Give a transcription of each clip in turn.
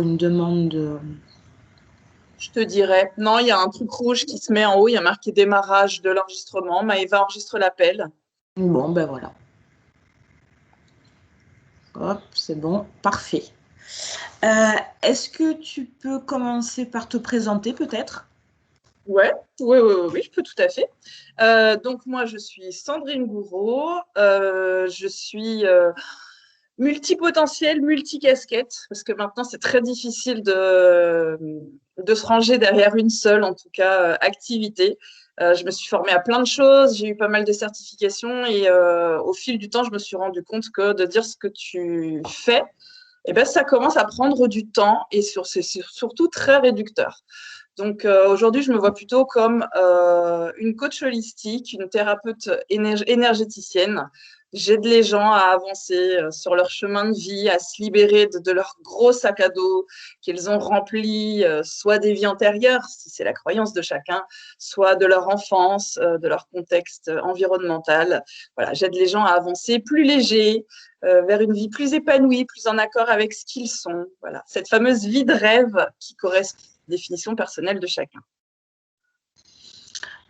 Une demande de... Je te dirais. Non, il y a un truc rouge qui se met en haut, il y a marqué démarrage de l'enregistrement. Maëva enregistre l'appel. Bon, ben voilà. Hop, c'est bon, parfait. Est-ce que tu peux commencer par te présenter peut-être? Ouais, oui, je peux tout à fait. Donc moi, je suis Sandrine Gouraud. Je suis multipotentielle, multicasquette, parce que maintenant, c'est très difficile de se ranger derrière une seule, en tout cas, activité. Je me suis formée à plein de choses, j'ai eu pas mal de certifications et au fil du temps, je me suis rendu compte que de dire ce que tu fais, eh ben, ça commence à prendre du temps et c'est surtout très réducteur. Donc aujourd'hui, je me vois plutôt comme une coach holistique, une thérapeute énergéticienne. J'aide les gens à avancer sur leur chemin de vie, à se libérer de leur gros sac à dos qu'ils ont rempli, soit des vies antérieures, si c'est la croyance de chacun, soit de leur enfance, de leur contexte environnemental. Voilà, j'aide les gens à avancer plus léger, vers une vie plus épanouie, plus en accord avec ce qu'ils sont. Voilà, cette fameuse vie de rêve qui correspond définition personnelle de chacun.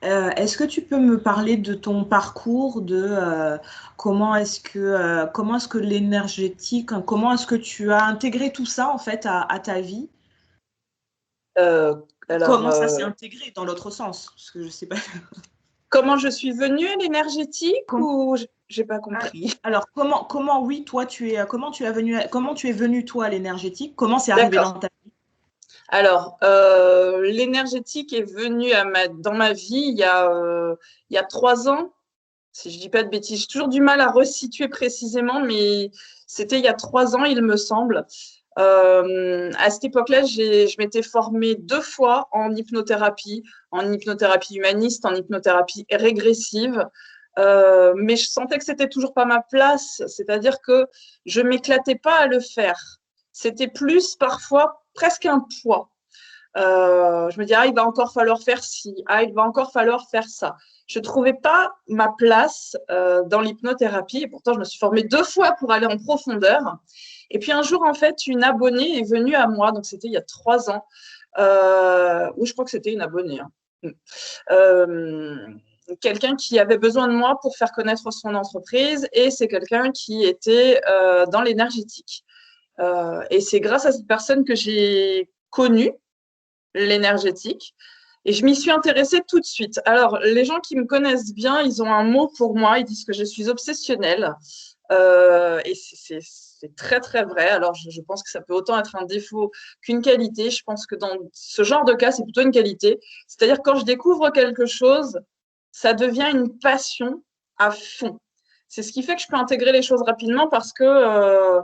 Est-ce que tu peux me parler de ton parcours, de comment est-ce que l'énergétique, comment est-ce que tu as intégré tout ça en fait à ta vie? Euh, alors, Comment ça s'est intégré dans l'autre sens? Parce que je sais pas. comment je suis venue à l'énergétique Com- ou j'ai pas compris. Alors comment oui toi tu es comment tu es venu toi à l'énergétique? Comment c'est arrivé D'accord. dans ta vie? Alors, l'énergétique est venue dans ma vie il y a 3 ans. Si je dis pas de bêtises, j'ai toujours du mal à resituer précisément, mais c'était il y a 3 ans, il me semble. À cette époque-là, je m'étais formée 2 fois en hypnothérapie humaniste, en hypnothérapie régressive. Mais je sentais que c'était toujours pas ma place, c'est-à-dire que je m'éclatais pas à le faire. C'était plus parfois presque un poids. Je me dis, ah, il va encore falloir faire ci, ah, il va encore falloir faire ça. Je ne trouvais pas ma place dans l'hypnothérapie et pourtant je me suis formée 2 fois pour aller en profondeur. Et puis un jour, en fait, une abonnée est venue à moi, donc c'était il y a 3 ans, ou je crois que c'était une abonnée. Hein. Euh, Quelqu'un qui avait besoin de moi pour faire connaître son entreprise et c'est quelqu'un qui était dans l'énergétique. Et c'est grâce à cette personne que j'ai connu l'énergétique. Et je m'y suis intéressée tout de suite. Alors, les gens qui me connaissent bien, ils ont un mot pour moi. Ils disent que je suis obsessionnelle. Et c'est très, très vrai. Alors, je pense que ça peut autant être un défaut qu'une qualité. Je pense que dans ce genre de cas, c'est plutôt une qualité. C'est-à-dire que quand je découvre quelque chose, ça devient une passion à fond. C'est ce qui fait que je peux intégrer les choses rapidement parce que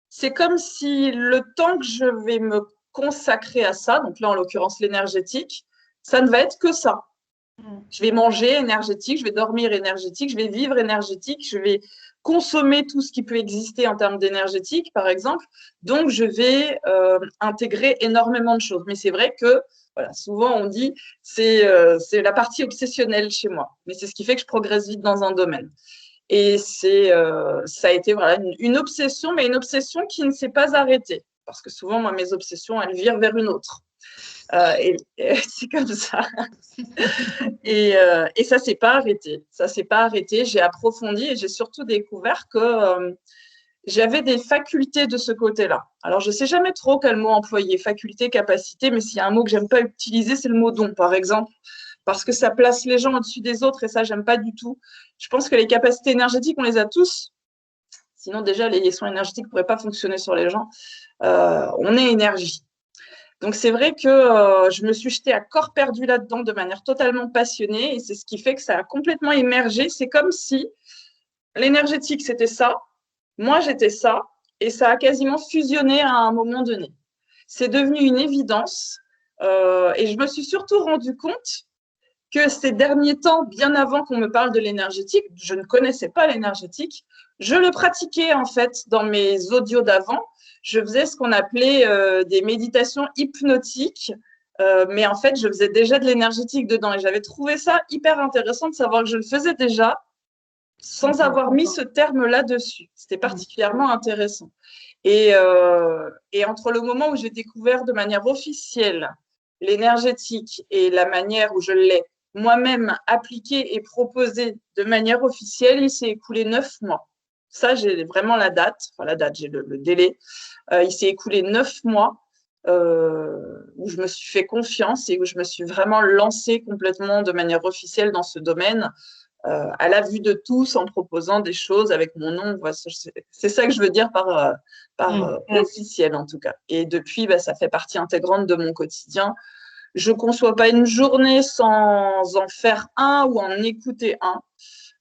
c'est comme si le temps que je vais me consacrer à ça, donc là en l'occurrence l'énergétique, ça ne va être que ça. Je vais manger énergétique, je vais dormir énergétique, je vais vivre énergétique, je vais consommer tout ce qui peut exister en termes d'énergétique, par exemple. Donc, je vais intégrer énormément de choses. Mais c'est vrai que, voilà, souvent on dit c'est la partie obsessionnelle chez moi. Mais c'est ce qui fait que je progresse vite dans un domaine. Et ça a été voilà, une obsession, mais une obsession qui ne s'est pas arrêtée. Parce que souvent, moi, mes obsessions, elles virent vers une autre. Et c'est comme ça. Et ça ne s'est pas arrêté. Ça s'est pas arrêté. J'ai approfondi et j'ai surtout découvert que j'avais des facultés de ce côté-là. Alors, je ne sais jamais trop quel mot employer, faculté, capacité, mais s'il y a un mot que j'aime pas utiliser, c'est le mot don, par exemple, parce que ça place les gens au-dessus des autres et ça, j'aime pas du tout. Je pense que les capacités énergétiques, on les a tous. Sinon, déjà, les soins énergétiques ne pourraient pas fonctionner sur les gens. On est énergie. Donc, c'est vrai que je me suis jetée à corps perdu là-dedans de manière totalement passionnée et c'est ce qui fait que ça a complètement émergé. C'est comme si l'énergétique, c'était ça, moi, j'étais ça, et ça a quasiment fusionné à un moment donné. C'est devenu une évidence, et je me suis surtout rendu compte que ces derniers temps, bien avant qu'on me parle de l'énergétique, je ne connaissais pas l'énergétique, je le pratiquais en fait dans mes audios d'avant. Je faisais ce qu'on appelait des méditations hypnotiques, mais en fait, je faisais déjà de l'énergétique dedans et j'avais trouvé ça hyper intéressant de savoir que je le faisais déjà sans D'accord. avoir mis ce terme là-dessus. C'était particulièrement intéressant. Et entre le moment où j'ai découvert de manière officielle l'énergétique et la manière où je l'ai moi-même appliqué et proposé de manière officielle, il s'est écoulé 9 mois. Ça, j'ai vraiment la date, j'ai le délai. Il s'est écoulé 9 mois où je me suis fait confiance et où je me suis vraiment lancée complètement de manière officielle dans ce domaine, à la vue de tous, en proposant des choses avec mon nom. C'est ça que je veux dire par officiel, en tout cas. Et depuis, ça fait partie intégrante de mon quotidien. Je ne conçois pas une journée sans en faire un ou en écouter un.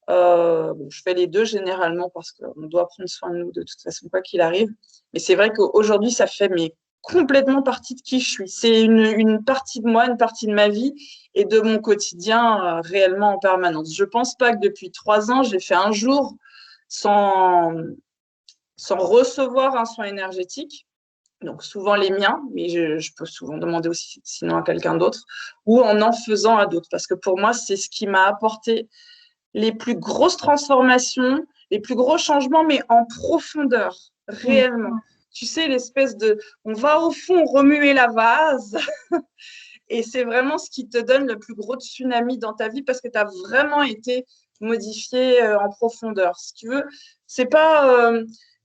Je fais les deux généralement parce qu'on doit prendre soin de nous de toute façon, quoi qu'il arrive. Mais c'est vrai qu'aujourd'hui, ça fait complètement partie de qui je suis. C'est une partie de moi, une partie de ma vie et de mon quotidien réellement en permanence. Je ne pense pas que depuis 3 ans, j'ai fait un jour sans recevoir un soin énergétique. Donc souvent les miens, mais je peux souvent demander aussi sinon à quelqu'un d'autre, ou en faisant à d'autres. Parce que pour moi, c'est ce qui m'a apporté les plus grosses transformations, les plus gros changements, mais en profondeur, réellement. Tu sais, l'espèce de... On va au fond remuer la vase et c'est vraiment ce qui te donne le plus gros tsunami dans ta vie parce que tu as vraiment été modifié en profondeur. Si tu veux, c'est pas...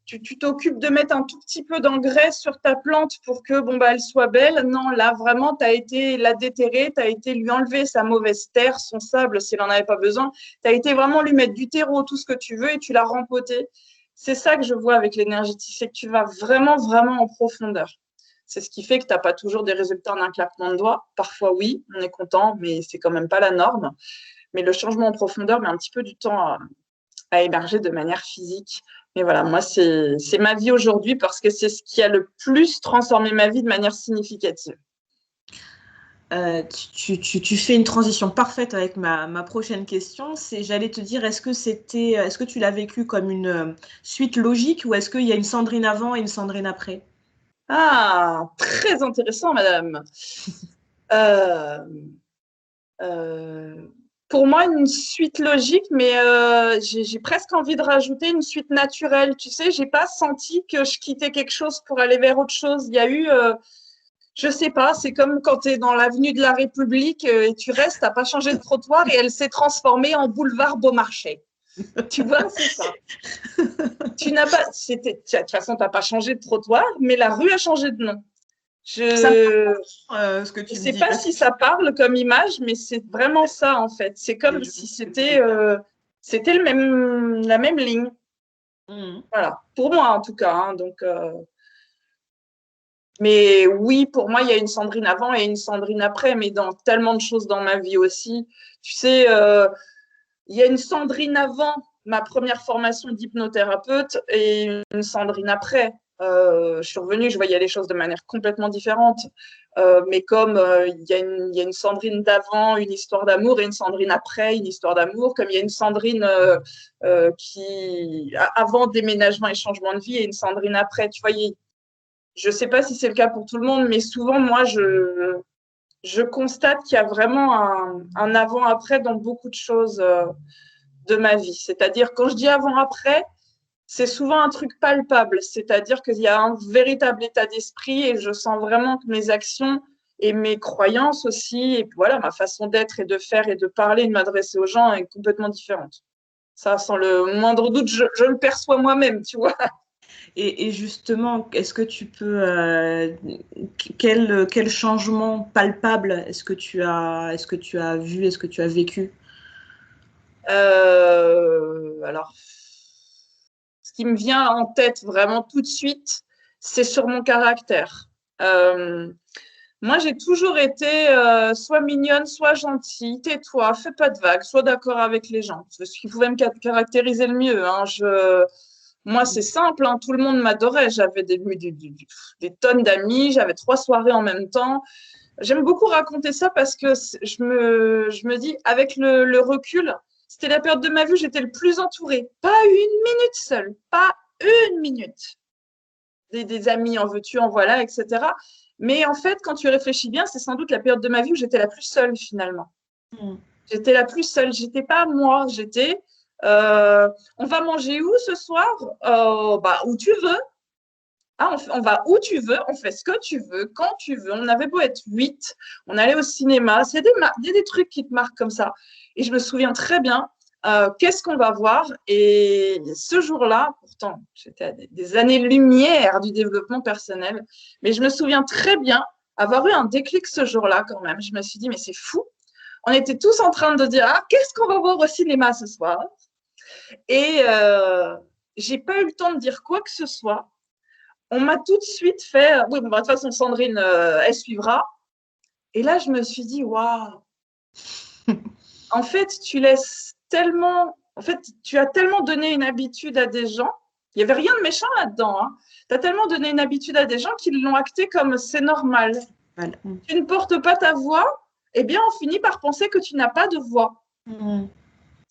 tu t'occupes de mettre un tout petit peu d'engrais sur ta plante pour que elle soit belle. Non, là, vraiment, tu as été la déterrer, tu as été lui enlever sa mauvaise terre, son sable, s'il n'en avait pas besoin. Tu as été vraiment lui mettre du terreau, tout ce que tu veux, et tu l'as rempoté. C'est ça que je vois avec l'énergétique, c'est que tu vas vraiment, vraiment en profondeur. C'est ce qui fait que tu n'as pas toujours des résultats en un claquement de doigts. Parfois, oui, on est content, mais c'est quand même pas la norme. Mais le changement en profondeur met un petit peu du temps à émerger de manière physique. Mais voilà, moi, c'est ma vie aujourd'hui parce que c'est ce qui a le plus transformé ma vie de manière significative. Tu fais une transition parfaite avec ma prochaine question. J'allais te dire, est-ce que tu l'as vécu comme une suite logique ou est-ce qu'il y a une Sandrine avant et une Sandrine après? Ah, très intéressant, madame. Euh, euh, pour moi, une suite logique, mais j'ai presque envie de rajouter une suite naturelle. Tu sais, j'ai pas senti que je quittais quelque chose pour aller vers autre chose. Il y a eu, je sais pas, c'est comme quand tu es dans l'avenue de la République et tu restes, t'as pas changé de trottoir et elle s'est transformée en boulevard Beaumarchais. Tu vois, c'est ça. Tu n'as pas, de toute façon, t'as pas changé de trottoir, mais la rue a changé de nom. Je ce que tu ne me sais dis. pas si ça parle comme image, mais c'est vraiment ça en fait. C'est comme si c'était la même ligne. Voilà, pour moi en tout cas. Hein, donc, mais oui, pour moi, il y a une Sandrine avant et une Sandrine après, mais dans tellement de choses dans ma vie aussi. Tu sais, il y a une Sandrine avant ma première formation d'hypnothérapeute et une Sandrine après. Je suis revenue, je voyais les choses de manière complètement différente. Mais comme il y a une Sandrine d'avant, une histoire d'amour, et une Sandrine après, une histoire d'amour, comme il y a une Sandrine qui, avant déménagement et changement de vie, et une Sandrine après. Tu vois, je ne sais pas si c'est le cas pour tout le monde, mais souvent, moi, je constate qu'il y a vraiment un avant-après dans beaucoup de choses de ma vie. C'est-à-dire, quand je dis avant-après, c'est souvent un truc palpable. C'est-à-dire qu'il y a un véritable état d'esprit et je sens vraiment que mes actions et mes croyances aussi, et voilà, ma façon d'être et de faire et de parler, de m'adresser aux gens est complètement différente. Ça, sans le moindre doute, je le perçois moi-même, tu vois. Et justement, est-ce que tu peux quel changement palpable est-ce que tu as vu, est-ce que tu as vécu? Alors, ce qui me vient en tête vraiment tout de suite, c'est sur mon caractère. Moi, j'ai toujours été soit mignonne, soit gentille. Tais-toi, fais pas de vagues, sois d'accord avec les gens. C'est ce qui pouvait me caractériser le mieux. Hein. Moi, c'est simple, hein. Tout le monde m'adorait. J'avais des tonnes d'amis, j'avais 3 soirées en même temps. J'aime beaucoup raconter ça parce que je me dis, avec le recul, c'était la période de ma vie où j'étais le plus entourée. Pas une minute seule, pas une minute. Des amis, en veux-tu, en voilà, etc. Mais en fait, quand tu réfléchis bien, c'est sans doute la période de ma vie où j'étais la plus seule finalement. J'étais la plus seule. J'étais pas moi. J'étais. On va manger où ce soir? Où tu veux. Ah, on va où tu veux, on fait ce que tu veux, quand tu veux. On avait beau être 8, on allait au cinéma. C'est des trucs qui te marquent comme ça. Et je me souviens très bien, qu'est-ce qu'on va voir? Et ce jour-là, pourtant, j'étais à des années-lumière du développement personnel, mais je me souviens très bien avoir eu un déclic ce jour-là quand même. Je me suis dit, mais c'est fou. On était tous en train de dire, ah, qu'est-ce qu'on va voir au cinéma ce soir? Et j'ai pas eu le temps de dire quoi que ce soit. On m'a tout de suite fait, oui, bon, de toute façon, Sandrine, elle suivra. Et là, je me suis dit, waouh, en fait, tu as tellement donné une habitude à des gens. Il n'y avait rien de méchant là-dedans. Hein. Tu as tellement donné une habitude à des gens qui l'ont acté comme c'est normal. Voilà. Tu ne portes pas ta voix, eh bien, on finit par penser que tu n'as pas de voix.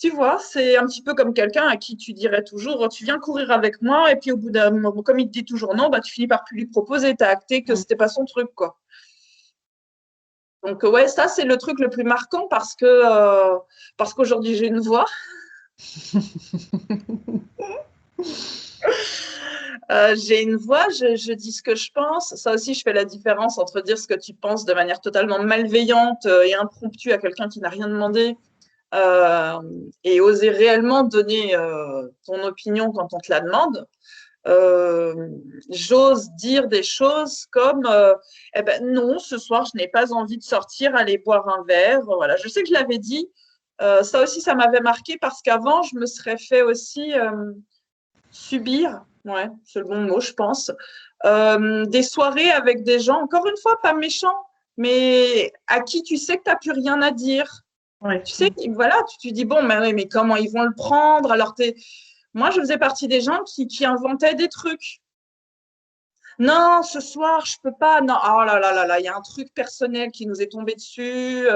Tu vois, c'est un petit peu comme quelqu'un à qui tu dirais toujours, tu viens courir avec moi, et puis au bout d'un moment, comme il te dit toujours non, bah, tu finis par plus lui proposer, tu as acté que c'était pas son truc, quoi. Donc, ouais, ça, c'est le truc le plus marquant parce qu'aujourd'hui, j'ai une voix. J'ai une voix, je dis ce que je pense. Ça aussi, je fais la différence entre dire ce que tu penses de manière totalement malveillante et impromptue à quelqu'un qui n'a rien demandé et oser réellement donner ton opinion quand on te la demande. J'ose dire des choses comme eh ben, non, ce soir, je n'ai pas envie de sortir, aller boire un verre. Voilà. Je sais que je l'avais dit. Ça aussi, ça m'avait marqué parce qu'avant, je me serais fait aussi subir, ouais, c'est le bon mot, je pense, des soirées avec des gens, encore une fois, pas méchants, mais à qui tu sais que tu n'as plus rien à dire. Ouais. Tu sais, voilà, tu dis, bon, mais comment ils vont le prendre? Alors, moi, je faisais partie des gens qui inventaient des trucs. Non, ce soir, je peux pas. Non, oh là là là là, il y a un truc personnel qui nous est tombé dessus.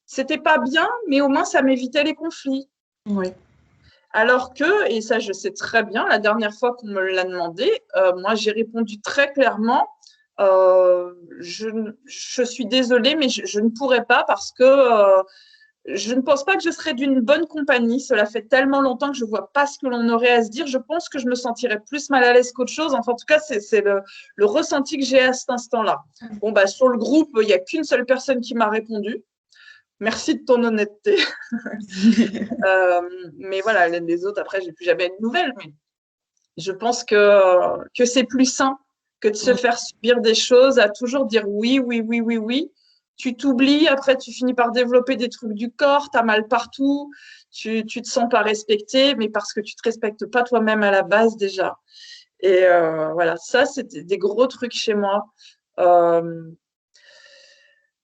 C'était pas bien, mais au moins, ça m'évitait les conflits. Ouais. Alors que, et ça je sais très bien, la dernière fois qu'on me l'a demandé, moi j'ai répondu très clairement, je suis désolée, mais je ne pourrais pas parce que je ne pense pas que je serais d'une bonne compagnie. Cela fait tellement longtemps que je ne vois pas ce que l'on aurait à se dire. Je pense que je me sentirais plus mal à l'aise qu'autre chose. Enfin, en tout cas, c'est le ressenti que j'ai à cet instant-là. Bon, bah, sur le groupe, il n'y a qu'une seule personne qui m'a répondu. Merci de ton honnêteté. Mais voilà, les autres, après, j'ai plus jamais de nouvelles. Mais je pense que c'est plus sain que de se faire subir des choses, à toujours dire oui, oui, oui, oui, oui. Tu t'oublies, après, tu finis par développer des trucs du corps, tu as mal partout, tu te sens pas respecté, mais parce que tu te respectes pas toi-même à la base déjà. Et voilà, ça, c'était des gros trucs chez moi. Euh,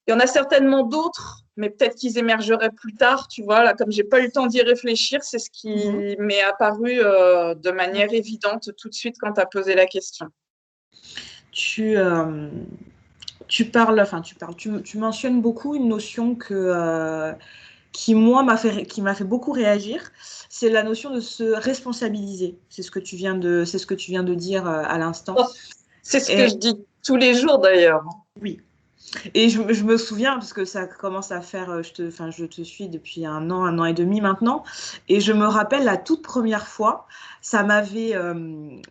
il y en a certainement d'autres, mais peut-être qu'ils émergeraient plus tard, tu vois. Là, comme j'ai pas eu le temps d'y réfléchir, c'est ce qui m'est apparu de manière évidente tout de suite quand tu as posé la question. Tu tu mentionnes beaucoup une notion qui m'a fait beaucoup réagir. C'est la notion de se responsabiliser. C'est ce que tu viens de dire à l'instant. Oh, c'est ce que Et je dis tous les jours d'ailleurs. oui. Et je me souviens, parce que ça commence à faire, je te suis depuis un an et demi maintenant, et je me rappelle la toute première fois, ça m'avait euh,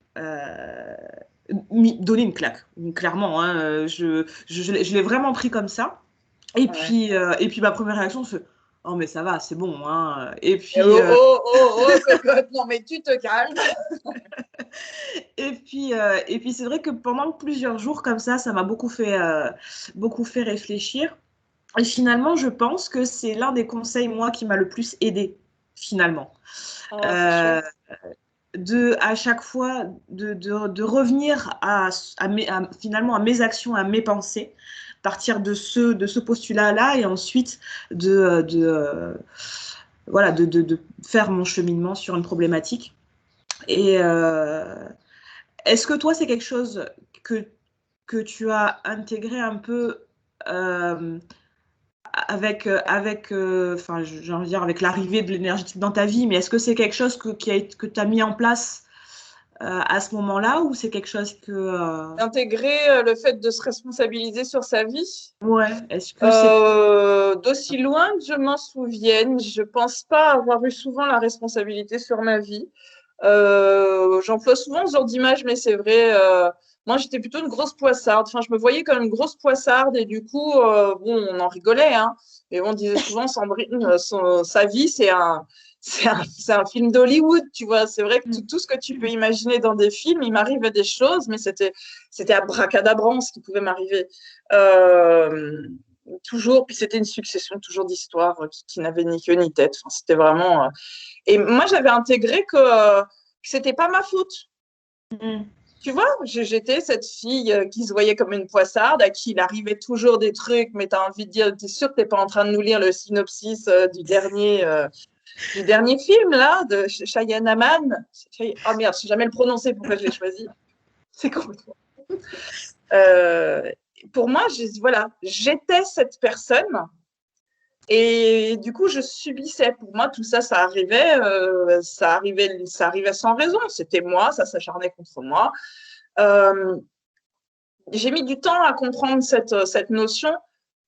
donné une claque, clairement. Hein, je l'ai vraiment pris comme ça. Ouais. Et puis ma première réaction, c'est oh, mais ça va, c'est bon. Hein. Oh, oh, oh, oh, cocotte, non mais tu te calmes. Et puis c'est vrai que pendant plusieurs jours comme ça m'a beaucoup fait réfléchir. Et finalement, je pense que c'est l'un des conseils, moi, qui m'a le plus aidé, finalement. Oh, c'est Euh, chouette. à chaque fois, de revenir finalement à mes actions, à mes pensées, partir de ce postulat-là et ensuite voilà, de faire mon cheminement sur une problématique. Et est-ce que toi, c'est quelque chose que tu as intégré un peu j'ai envie de dire, avec l'arrivée de l'énergétique dans ta vie, mais est-ce que c'est quelque chose que tu as mis en place à ce moment-là ou c'est quelque chose que... Intégrer le fait de se responsabiliser sur sa vie. Ouais, est-ce que c'est... D'aussi loin que je m'en souvienne, je pense pas avoir eu souvent la responsabilité sur ma vie. J'emploie souvent ce genre d'image, mais c'est vrai. Moi, j'étais plutôt une grosse poissarde. Enfin, je me voyais comme une grosse poissarde et du coup, bon, on en rigolait, hein. Et on disait souvent, Sandrine, sa vie, c'est un film d'Hollywood, tu vois. C'est vrai que tout ce que tu peux imaginer dans des films, il m'arrivait des choses, mais c'était abracadabrant ce qui pouvait m'arriver. Toujours, puis c'était une succession toujours d'histoires qui n'avaient ni queue ni tête. Enfin, c'était vraiment. Et moi, j'avais intégré que c'était pas ma faute. Tu vois, j'étais cette fille qui se voyait comme une poissarde, à qui il arrivait toujours des trucs, mais tu as envie de dire, tu es sûr que tu n'es pas en train de nous lire le synopsis du dernier film, là, de Cheyenne Aman. Oh merde, je ne sais jamais le prononcer, pourquoi je l'ai choisi. C'est complètement. Pour moi, voilà, j'étais cette personne. Et du coup, je subissais. Pour moi, tout ça, ça arrivait sans raison. C'était moi, ça s'acharnait contre moi. J'ai mis du temps à comprendre cette notion.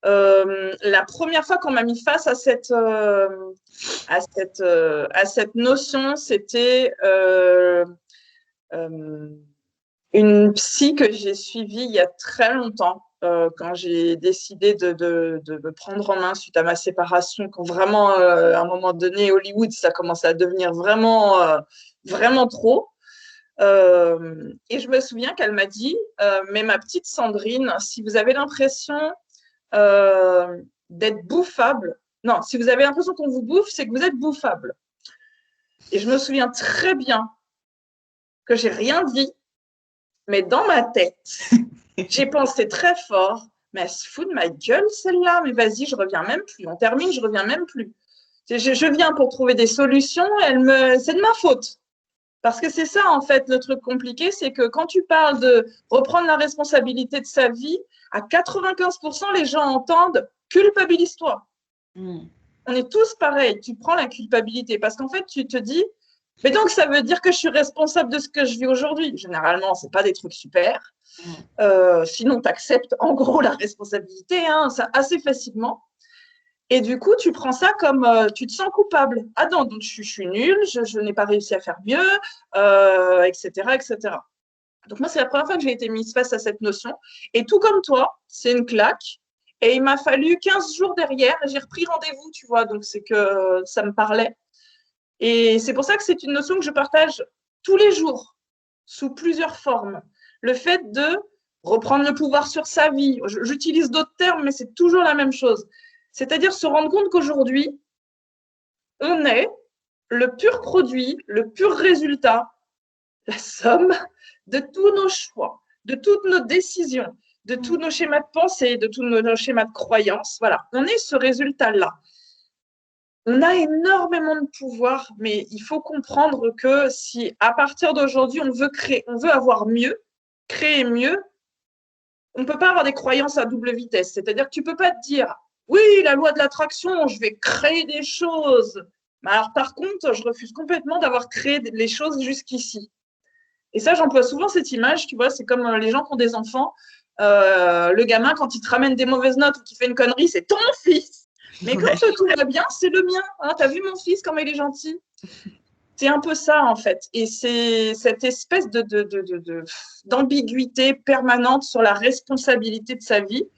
La première fois qu'on m'a mis face à cette notion, c'était une psy que j'ai suivie il y a très longtemps. Quand j'ai décidé de me prendre en main suite à ma séparation, quand vraiment, à un moment donné, Hollywood, ça commençait à devenir vraiment trop. Et je me souviens qu'elle m'a dit, mais ma petite Sandrine, si vous avez l'impression d'être bouffable, non, si vous avez l'impression qu'on vous bouffe, c'est que vous êtes bouffable. Et je me souviens très bien que j'ai rien dit, mais dans ma tête, j'ai pensé très fort, mais elle se fout de ma gueule celle-là, mais vas-y, je reviens même plus. On termine, je reviens même plus. Je viens pour trouver des solutions, c'est de ma faute. Parce que c'est ça, en fait, le truc compliqué, c'est que quand tu parles de reprendre la responsabilité de sa vie, à 95%, les gens entendent « culpabilise-toi ». On est tous pareils, tu prends la culpabilité parce qu'en fait, tu te dis « mais donc, ça veut dire que je suis responsable de ce que je vis aujourd'hui ». Généralement, ce n'est pas des trucs super. Sinon, tu acceptes en gros la responsabilité ça, assez facilement. Et du coup, tu prends ça comme tu te sens coupable. Ah non, donc je suis nulle, je n'ai pas réussi à faire mieux, etc., etc. Donc moi, c'est la première fois que j'ai été mise face à cette notion. Et tout comme toi, c'est une claque. Et il m'a fallu 15 jours derrière. J'ai repris rendez-vous, tu vois, donc c'est que ça me parlait. Et c'est pour ça que c'est une notion que je partage tous les jours, sous plusieurs formes. Le fait de reprendre le pouvoir sur sa vie. J'utilise d'autres termes, mais c'est toujours la même chose. C'est-à-dire se rendre compte qu'aujourd'hui, on est le pur produit, le pur résultat, la somme de tous nos choix, de toutes nos décisions, de tous nos schémas de pensée, de tous nos schémas de croyance. Voilà, on est ce résultat-là. On a énormément de pouvoir, mais il faut comprendre que si à partir d'aujourd'hui, on veut avoir mieux, créer mieux, on ne peut pas avoir des croyances à double vitesse. C'est-à-dire que tu ne peux pas te dire oui, la loi de l'attraction, je vais créer des choses. Mais alors, par contre, je refuse complètement d'avoir créé les choses jusqu'ici. Et ça, j'emploie souvent cette image, tu vois, c'est comme les gens qui ont des enfants. Le gamin, quand il te ramène des mauvaises notes ou qu'il fait une connerie, c'est ton fils. Mais quand tout va bien, c'est le mien. Hein, t'as vu mon fils, comme il est gentil. C'est un peu ça, en fait. Et c'est cette espèce d'ambiguïté permanente sur la responsabilité de sa vie.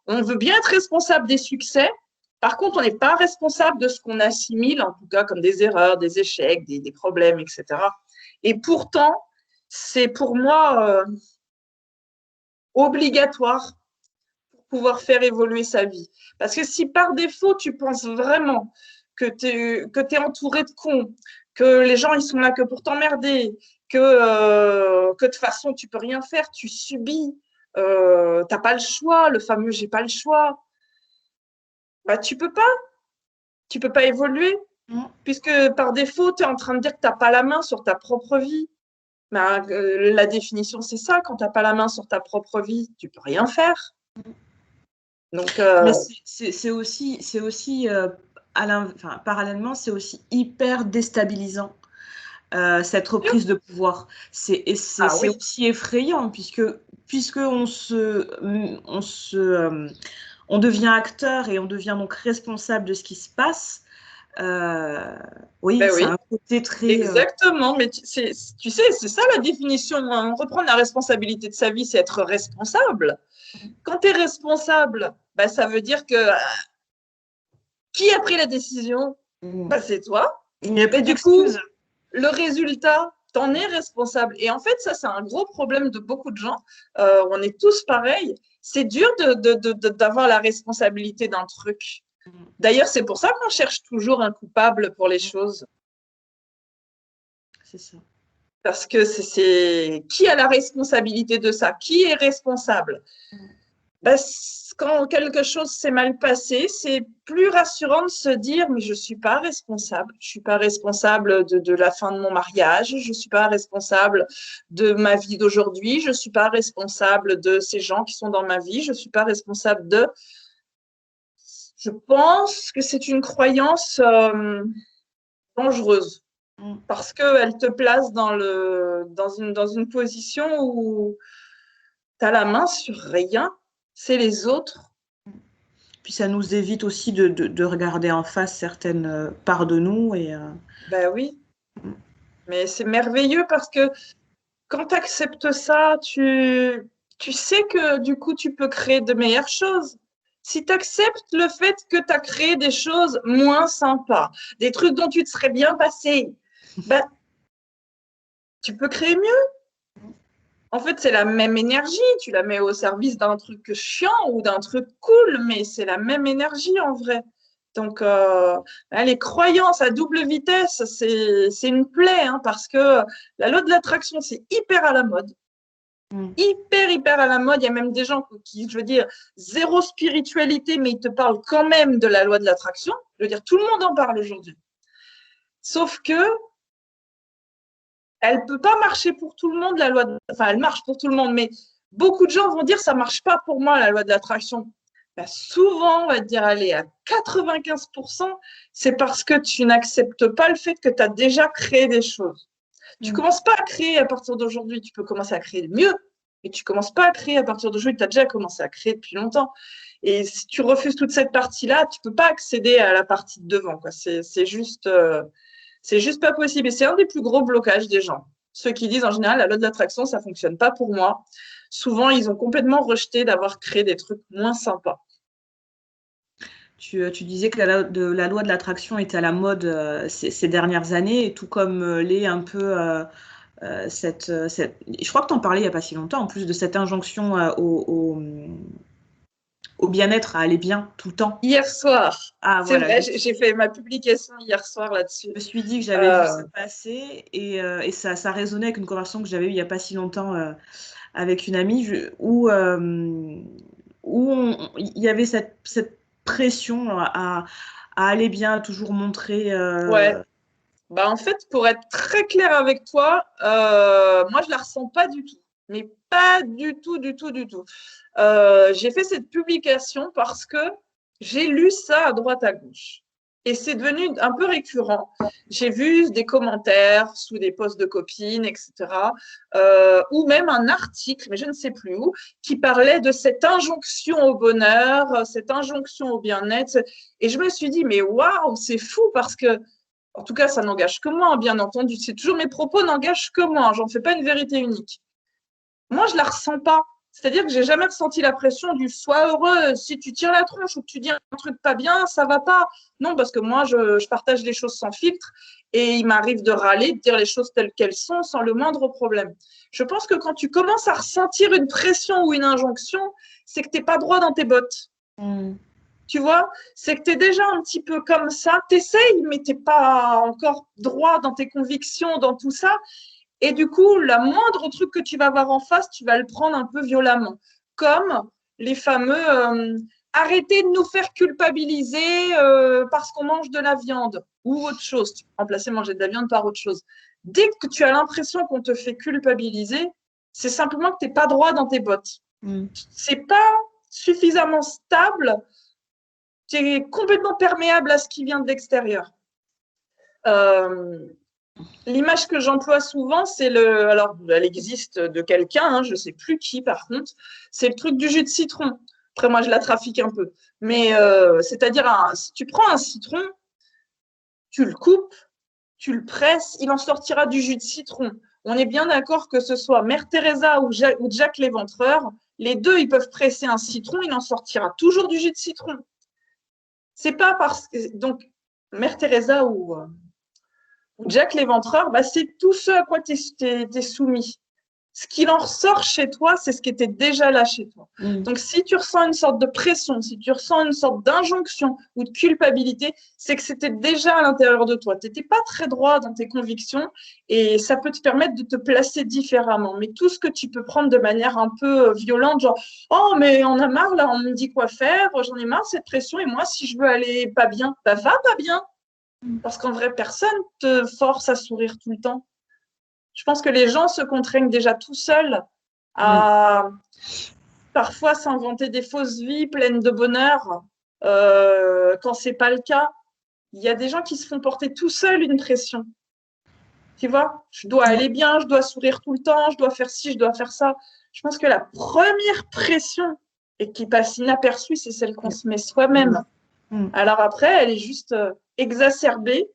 On veut bien être responsable des succès. Par contre, on n'est pas responsable de ce qu'on assimile, en tout cas, comme des erreurs, des échecs, des problèmes, etc. Et pourtant, c'est pour moi obligatoire pour pouvoir faire évoluer sa vie. Parce que si par défaut, tu penses vraiment que tu es entouré de cons, que les gens, ils sont là que pour t'emmerder, que de toute façon, tu peux rien faire, tu subis, t'as pas le choix, le fameux « j'ai pas le choix », bah, tu peux pas évoluer, puisque par défaut, tu es en train de dire que t'as pas la main sur ta propre vie. Ben, la définition, c'est ça, quand tu n'as pas la main sur ta propre vie, tu peux rien faire. Donc, mais c'est aussi parallèlement, c'est aussi hyper déstabilisant. Cette reprise de pouvoir, c'est aussi effrayant puisque on devient acteur et on devient donc responsable de ce qui se passe. Euh, oui, Ben c'est oui, un côté très. exactement. Mais tu sais, c'est ça la définition. Reprendre la responsabilité de sa vie, c'est être responsable. Quand tu es responsable, ben, ça veut dire que qui a pris la décision? Mm. Ben, c'est toi. Il n'y a Ben, plus du coup, d'excuses. le résultat, t'en es responsable. Et en fait, ça, c'est un gros problème de beaucoup de gens. On est tous pareils. C'est dur d'avoir la responsabilité d'un truc. D'ailleurs, c'est pour ça qu'on cherche toujours un coupable pour les choses. C'est ça. Parce que c'est qui a la responsabilité de ça? Qui est responsable? Ben, quand quelque chose s'est mal passé, c'est plus rassurant de se dire, mais je ne suis pas responsable. Je ne suis pas responsable de la fin de mon mariage. Je ne suis pas responsable de ma vie d'aujourd'hui. Je ne suis pas responsable de ces gens qui sont dans ma vie. Je ne suis pas responsable de... Je pense que c'est une croyance dangereuse Mm. parce qu'elle te place dans une position où tu as la main sur rien. C'est les autres. Puis ça nous évite aussi de regarder en face certaines parts de nous. Ben oui. Mais c'est merveilleux parce que quand tu acceptes ça, tu sais que du coup, tu peux créer de meilleures choses. Si tu acceptes le fait que tu as créé des choses moins sympas, des trucs dont tu te serais bien passé, ben, tu peux créer mieux. En fait, c'est la même énergie. Tu la mets au service d'un truc chiant ou d'un truc cool, mais c'est la même énergie en vrai. Donc, les croyances à double vitesse, c'est une plaie, hein, parce que la loi de l'attraction, c'est hyper à la mode. Mm. Hyper, hyper à la mode. Il y a même des gens qui, je veux dire, zéro spiritualité, mais ils te parlent quand même de la loi de l'attraction. Je veux dire, tout le monde en parle aujourd'hui. Sauf que elle ne peut pas marcher pour tout le monde, la loi enfin, elle marche pour tout le monde, mais beaucoup de gens vont dire ça ne marche pas pour moi, la loi de l'attraction. Ben, souvent, on va te dire, allez, à 95%, c'est parce que tu n'acceptes pas le fait que tu as déjà créé des choses. Tu ne Mm. commences pas à créer à partir d'aujourd'hui, tu peux commencer à créer mieux, mais tu ne commences pas à créer à partir d'aujourd'hui, tu as déjà commencé à créer depuis longtemps. Et si tu refuses toute cette partie-là, tu ne peux pas accéder à la partie de devant. C'est juste pas possible. Et c'est un des plus gros blocages des gens. Ceux qui disent en général, la loi de l'attraction, ça ne fonctionne pas pour moi. Souvent, ils ont complètement rejeté d'avoir créé des trucs moins sympas. Tu disais que la loi de l'attraction était à la mode ces dernières années, et tout comme l'est un peu Je crois que tu en parlais il n'y a pas si longtemps, en plus de cette injonction au bien-être, à aller bien tout le temps. Hier soir, Ah c'est voilà, vrai, j'ai fait ma publication hier soir là-dessus. je me suis dit que j'avais vu ça Euh, passer, et ça résonnait avec une conversation que j'avais eue il n'y a pas si longtemps avec une amie où il y avait cette pression à aller bien, à toujours montrer. ouais. Bah, en fait, pour être très clair avec toi, moi, je la ressens pas du tout. Mais pas du tout, du tout, du tout. J'ai fait cette publication parce que j'ai lu ça à droite à gauche. Et c'est devenu un peu récurrent. J'ai vu des commentaires sous des posts de copines, etc. Ou même un article, mais je ne sais plus où, qui parlait de cette injonction au bonheur, cette injonction au bien-être. Et je me suis dit, mais waouh, c'est fou parce que en tout cas, ça n'engage que moi, bien entendu. C'est toujours mes propos n'engagent que moi. J'en fais pas une vérité unique. Moi, je la ressens pas. C'est-à-dire que j'ai jamais ressenti la pression du sois heureux. Si tu tires la tronche ou que tu dis un truc pas bien, ça va pas. Non, parce que moi, je partage les choses sans filtre et il m'arrive de râler, de dire les choses telles qu'elles sont sans le moindre problème. Je pense que quand tu commences à ressentir une pression ou une injonction, c'est que t'es pas droit dans tes bottes. Mm. Tu vois, c'est que tu es déjà un petit peu comme ça, tu essayes, mais tu n'es pas encore droit dans tes convictions, dans tout ça. Et du coup, la moindre truc que tu vas avoir en face, tu vas le prendre un peu violemment. Comme les fameux arrêtez de nous faire culpabiliser parce qu'on mange de la viande ou autre chose. Tu peux remplacer manger de la viande par autre chose. Dès que tu as l'impression qu'on te fait culpabiliser, c'est simplement que tu n'es pas droit dans tes bottes. Mm. C'est pas suffisamment stable, tu es complètement perméable à ce qui vient de l'extérieur. Euh, L'image que j'emploie souvent, c'est le. Alors, elle existe de quelqu'un, hein, je ne sais plus qui par contre, c'est le truc du jus de citron. Après, moi, je la trafique un peu. Mais c'est-à-dire, si tu prends un citron, tu le coupes, tu le presses, il en sortira du jus de citron. On est bien d'accord que ce soit Mère Teresa ou Jack l'Éventreur, les deux, ils peuvent presser un citron, il en sortira toujours du jus de citron. C'est pas parce que… Donc, Mère Teresa ou Jack l'Éventreur, bah, c'est tout ce à quoi tu es soumis. Ce qu'il en ressort chez toi, c'est ce qui était déjà là chez toi. Donc, si tu ressens une sorte de pression, si tu ressens une sorte d'injonction ou de culpabilité, c'est que c'était déjà à l'intérieur de toi. Tu n'étais pas très droit dans tes convictions et ça peut te permettre de te placer différemment. Mais tout ce que tu peux prendre de manière un peu violente, genre « Oh, mais on a marre, là, on me dit quoi faire, j'en ai marre de cette pression et moi, si je veux aller pas bien, bah va pas bien. » Parce qu'en vrai, personne te force à sourire tout le temps. Je pense que les gens se contraignent déjà tout seuls à parfois s'inventer des fausses vies pleines de bonheur quand ce n'est pas le cas. Il y a des gens qui se font porter tout seuls une pression. Tu vois, je dois aller bien, je dois sourire tout le temps, je dois faire ci, je dois faire ça. Je pense que la première pression et qui passe inaperçue, c'est celle qu'on se met soi-même. Alors après, elle est juste exacerbée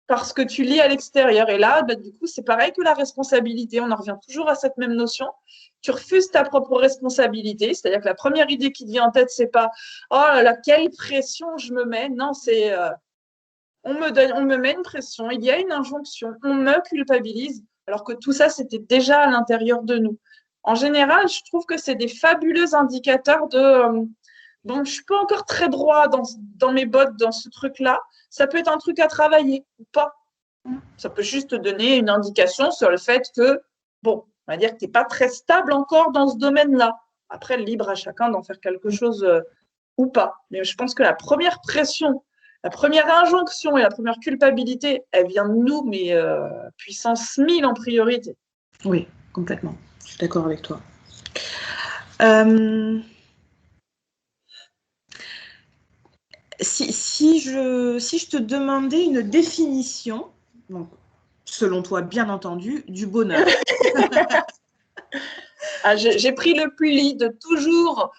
parce que tu lis à l'extérieur. Et là, bah, du coup, c'est pareil que la responsabilité. On en revient toujours à cette même notion. Tu refuses ta propre responsabilité. C'est-à-dire que la première idée qui te vient en tête, c'est pas « Oh là là, quelle pression je me mets !» Non, c'est on me met une pression, il y a une injonction, on me culpabilise, alors que tout ça, c'était déjà à l'intérieur de nous. En général, je trouve que c'est des fabuleux indicateurs de bon, je ne suis pas encore très droit dans mes bottes, dans ce truc-là. Ça peut être un truc à travailler ou pas. Ça peut juste te donner une indication sur le fait que, bon, on va dire que tu n'es pas très stable encore dans ce domaine-là. Après, libre à chacun d'en faire quelque chose ou pas. Mais je pense que la première pression, la première injonction et la première culpabilité, elle vient de nous, mais puissance 1000 en priorité. Oui, complètement. Je suis d'accord avec toi. Si je te demandais une définition, donc, selon toi, bien entendu, du bonheur. J'ai pris le pli de toujours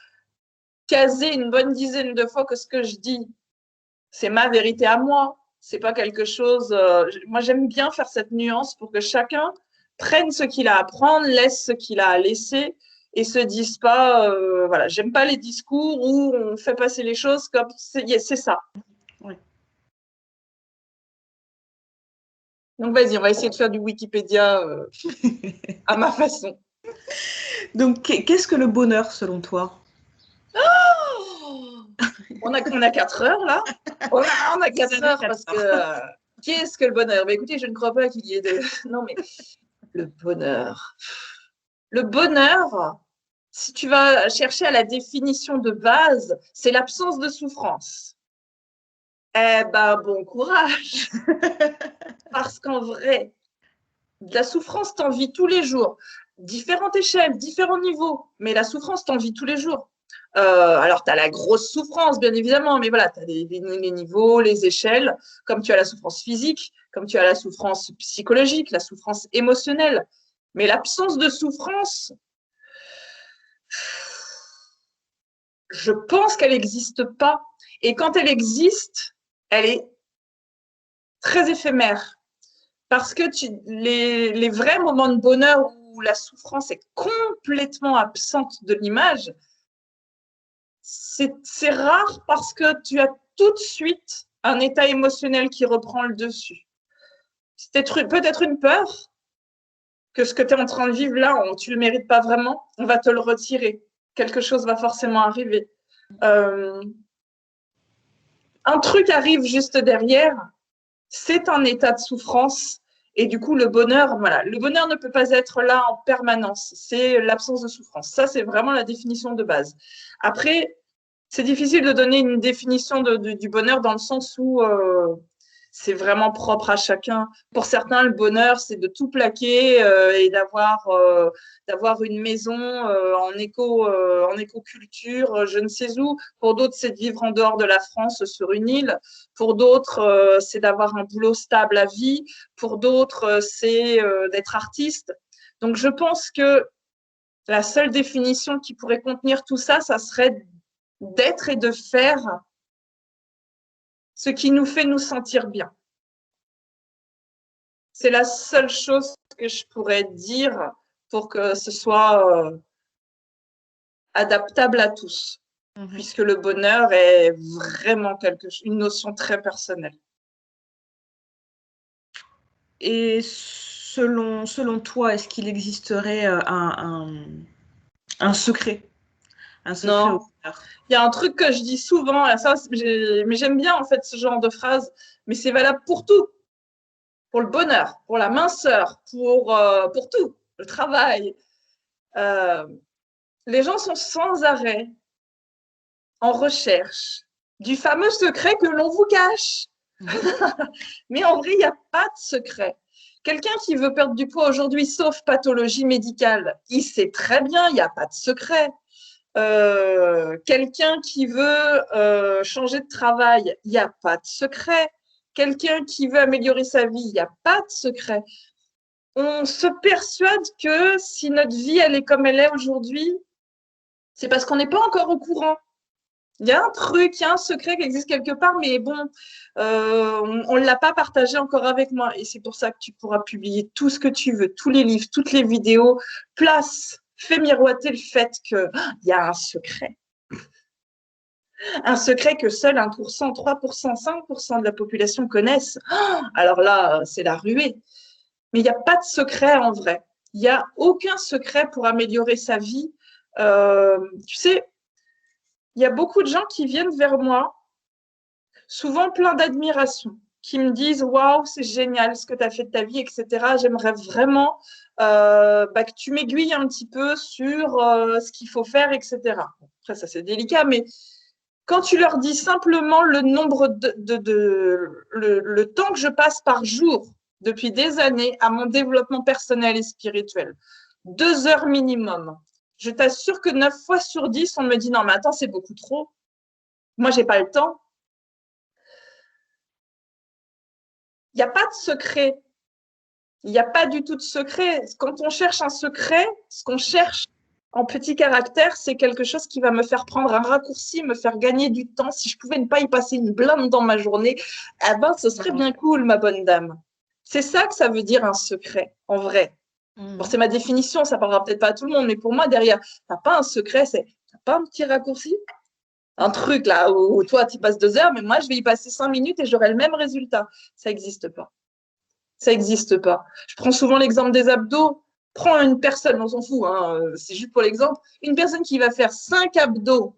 caser une bonne dizaine de fois que ce que je dis, c'est ma vérité à moi. C'est pas quelque chose… moi, j'aime bien faire cette nuance pour que chacun prenne ce qu'il a à prendre, laisse ce qu'il a à laisser et se dise pas… voilà, j'aime pas les discours où on fait passer les choses comme c'est ça. Oui. Donc, vas-y, on va essayer de faire du Wikipédia à ma façon. Donc, qu'est-ce que le bonheur selon toi? On a 4 heures là. On a 4 heures parce que qu'est-ce que le bonheur? Mais écoutez, je ne crois pas qu'il y ait de… Non, mais le bonheur. Le bonheur, si tu vas chercher à la définition de base, c'est l'absence de souffrance. Eh ben, bon courage. Parce qu'en vrai, de la souffrance, t'en vis tous les jours. Différentes échelles, différents niveaux, mais la souffrance, t'en vis tous les jours. Alors, tu as la grosse souffrance, bien évidemment, mais voilà, tu as les niveaux, les échelles, comme tu as la souffrance physique, comme tu as la souffrance psychologique, la souffrance émotionnelle. Mais l'absence de souffrance, je pense qu'elle n'existe pas. Et quand elle existe, elle est très éphémère. Parce que les vrais moments de bonheur où la souffrance est complètement absente de l'image, c'est rare parce que tu as tout de suite un état émotionnel qui reprend le dessus. C'est peut-être une peur que ce que tu es en train de vivre là, tu ne le mérites pas vraiment, on va te le retirer. Quelque chose va forcément arriver. Un truc arrive juste derrière, c'est un état de souffrance. Et du coup, le bonheur, voilà, le bonheur ne peut pas être là en permanence. C'est l'absence de souffrance. Ça, c'est vraiment la définition de base. Après, c'est difficile de donner une définition du bonheur dans le sens où c'est vraiment propre à chacun. Pour certains, le bonheur, c'est de tout plaquer et d'avoir une maison en écoculture, je ne sais où. Pour d'autres, c'est de vivre en dehors de la France sur une île. Pour d'autres, c'est d'avoir un boulot stable à vie. Pour d'autres, c'est d'être artiste. Donc, je pense que la seule définition qui pourrait contenir tout ça, ça serait d'être et de faire ce qui nous fait nous sentir bien. C'est la seule chose que je pourrais dire pour que ce soit adaptable à tous, puisque le bonheur est vraiment une notion très personnelle. Et selon toi, est-ce qu'il existerait un secret? Un secret au Non. bonheur? Il y a un truc que je dis souvent, mais j'aime bien en fait ce genre de phrase, mais c'est valable pour tout. Pour le bonheur, pour la minceur, pour tout, le travail. Les gens sont sans arrêt en recherche du fameux secret que l'on vous cache. Mais en vrai, il n'y a pas de secret. Quelqu'un qui veut perdre du poids aujourd'hui, sauf pathologie médicale, il sait très bien, il n'y a pas de secret. Quelqu'un qui veut changer de travail, il n'y a pas de secret. Quelqu'un qui veut améliorer sa vie, il n'y a pas de secret. On se persuade que si notre vie, elle est comme elle est aujourd'hui, c'est parce qu'on n'est pas encore au courant. Il y a un truc, il y a un secret qui existe quelque part, mais bon, on ne l'a pas partagé encore avec moi. Et c'est pour ça que tu pourras publier tout ce que tu veux, tous les livres, toutes les vidéos. Fais miroiter le fait qu'il y a un secret. Un secret que seul 1%, 3%, 5% de la population connaissent. Alors là, c'est la ruée. Mais il n'y a pas de secret en vrai. Il n'y a aucun secret pour améliorer sa vie. Tu sais, il y a beaucoup de gens qui viennent vers moi, souvent plein d'admiration, qui me disent « Waouh, c'est génial ce que tu as fait de ta vie, etc. J'aimerais vraiment que tu m'aiguilles un petit peu sur ce qu'il faut faire, etc. » Après, ça, c'est délicat, mais quand tu leur dis simplement le nombre le temps que je passe par jour depuis des années à mon développement personnel et spirituel, 2 heures minimum, je t'assure que 9 fois sur 10, on me dit « Non, mais attends, c'est beaucoup trop. Moi, j'ai pas le temps. » Il n'y a pas de secret. Il n'y a pas du tout de secret. Quand on cherche un secret, ce qu'on cherche en petit caractère, c'est quelque chose qui va me faire prendre un raccourci, me faire gagner du temps. Si je pouvais ne pas y passer une blinde dans ma journée, eh ben, ce serait bien cool, ma bonne dame. C'est ça que ça veut dire un secret, en vrai. Bon, c'est ma définition, ça parlera peut-être pas à tout le monde, mais pour moi, derrière, t'as pas un secret, t'as pas un petit raccourci, un truc là où toi, tu y passes 2 heures, mais moi, je vais y passer 5 minutes et j'aurai le même résultat. Ça n'existe pas. Ça n'existe pas. Je prends souvent l'exemple des abdos. Prends une personne, on s'en fout, hein, c'est juste pour l'exemple, une personne qui va faire 5 abdos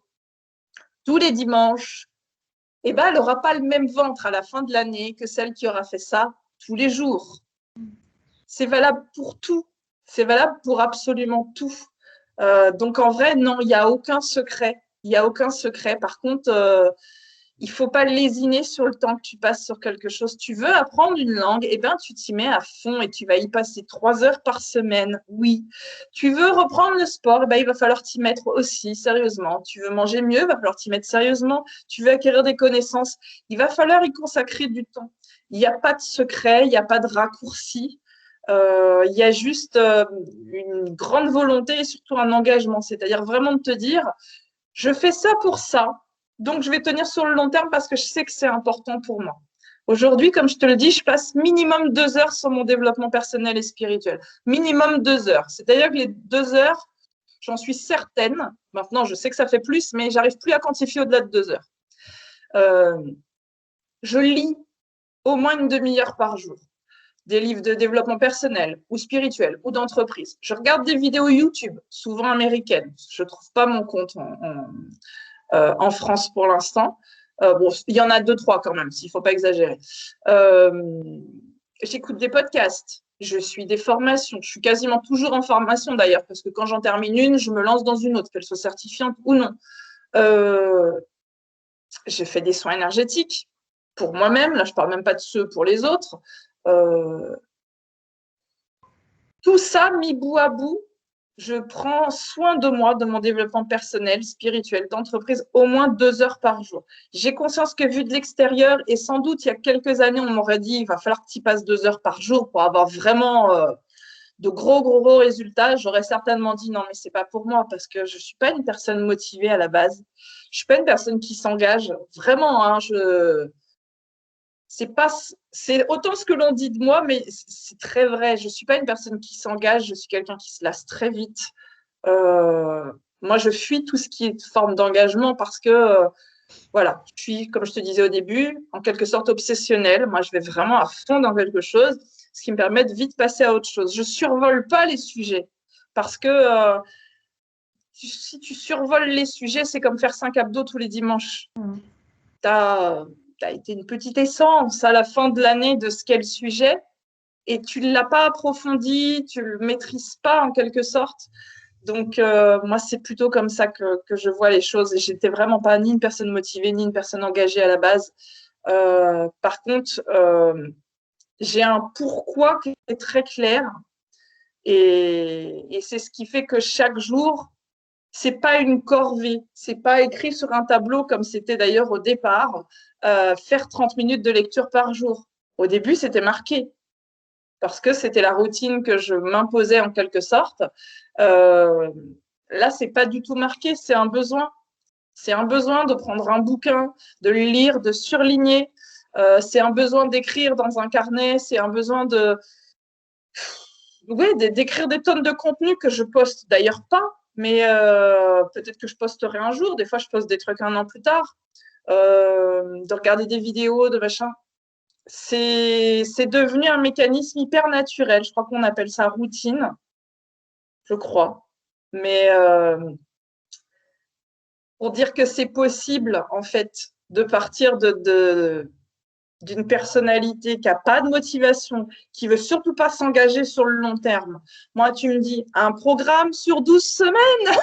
tous les dimanches, eh ben, elle n'aura pas le même ventre à la fin de l'année que celle qui aura fait ça tous les jours. C'est valable pour tout. C'est valable pour absolument tout. Donc, en vrai, non, il n'y a aucun secret. Il n'y a aucun secret. Par contre, il ne faut pas lésiner sur le temps que tu passes sur quelque chose. Tu veux apprendre une langue, eh ben, tu t'y mets à fond et tu vas y passer 3 heures par semaine. Oui. Tu veux reprendre le sport, eh ben, il va falloir t'y mettre aussi sérieusement. Tu veux manger mieux, il va falloir t'y mettre sérieusement. Tu veux acquérir des connaissances, il va falloir y consacrer du temps. Il n'y a pas de secret, il n'y a pas de raccourci. Il y a juste une grande volonté et surtout un engagement. C'est-à-dire vraiment de te dire, je fais ça pour ça. Donc, je vais tenir sur le long terme parce que je sais que c'est important pour moi. Aujourd'hui, comme je te le dis, je passe minimum 2 heures sur mon développement personnel et spirituel. Minimum 2 heures. C'est-à-dire que les 2 heures, j'en suis certaine. Maintenant, je sais que ça fait plus, mais j'arrive plus à quantifier au-delà de 2 heures. Je lis au moins une demi-heure par jour. Des livres de développement personnel ou spirituel ou d'entreprise. Je regarde des vidéos YouTube, souvent américaines. Je ne trouve pas mon compte en France pour l'instant. Bon, il y en a 2-3 quand même, s'il ne faut pas exagérer. J'écoute des podcasts, je suis des formations. Je suis quasiment toujours en formation d'ailleurs, parce que quand j'en termine une, je me lance dans une autre, qu'elle soit certifiante ou non. J'ai fait des soins énergétiques pour moi-même. Là, je ne parle même pas de ceux pour les autres. Tout ça, mis bout à bout, je prends soin de moi, de mon développement personnel, spirituel, d'entreprise, au moins 2 heures par jour. J'ai conscience que vu de l'extérieur, et sans doute il y a quelques années, on m'aurait dit il va falloir que tu passes 2 heures par jour pour avoir vraiment de gros résultats. J'aurais certainement dit non, mais c'est pas pour moi parce que je suis pas une personne motivée à la base. Je suis pas une personne qui s'engage vraiment. Hein, c'est autant ce que l'on dit de moi, mais c'est très vrai. Je ne suis pas une personne qui s'engage, je suis quelqu'un qui se lasse très vite. Moi, je fuis tout ce qui est forme d'engagement parce que, voilà, je suis, comme je te disais au début, en quelque sorte obsessionnelle. Moi, je vais vraiment à fond dans quelque chose, ce qui me permet de vite passer à autre chose. Je ne survole pas les sujets parce que si tu survoles les sujets, c'est comme faire 5 abdos tous les dimanches. Tu as été une petite essence à la fin de l'année de ce qu'est le sujet et tu ne l'as pas approfondi, tu ne le maîtrises pas en quelque sorte. Donc, moi, c'est plutôt comme ça que je vois les choses. Et j'étais vraiment pas ni une personne motivée, ni une personne engagée à la base. Par contre, j'ai un pourquoi qui est très clair. Et c'est ce qui fait que chaque jour, c'est pas une corvée. C'est pas écrit sur un tableau comme c'était d'ailleurs au départ, faire 30 minutes de lecture par jour. Au début, c'était marqué parce que c'était la routine que je m'imposais en quelque sorte. Là, c'est pas du tout marqué, c'est un besoin. C'est un besoin de prendre un bouquin, de le lire, de surligner. C'est un besoin d'écrire dans un carnet, c'est un besoin d'écrire des tonnes de contenu que je poste d'ailleurs pas, mais peut-être que je posterai un jour. Des fois, je poste des trucs un an plus tard. De regarder des vidéos, de machin. C'est devenu un mécanisme hyper naturel. Je crois qu'on appelle ça routine, je crois. Mais pour dire que c'est possible, en fait, de partir d'une personnalité qui n'a pas de motivation, qui veut surtout pas s'engager sur le long terme. Moi, tu me dis, un programme sur 12 semaines,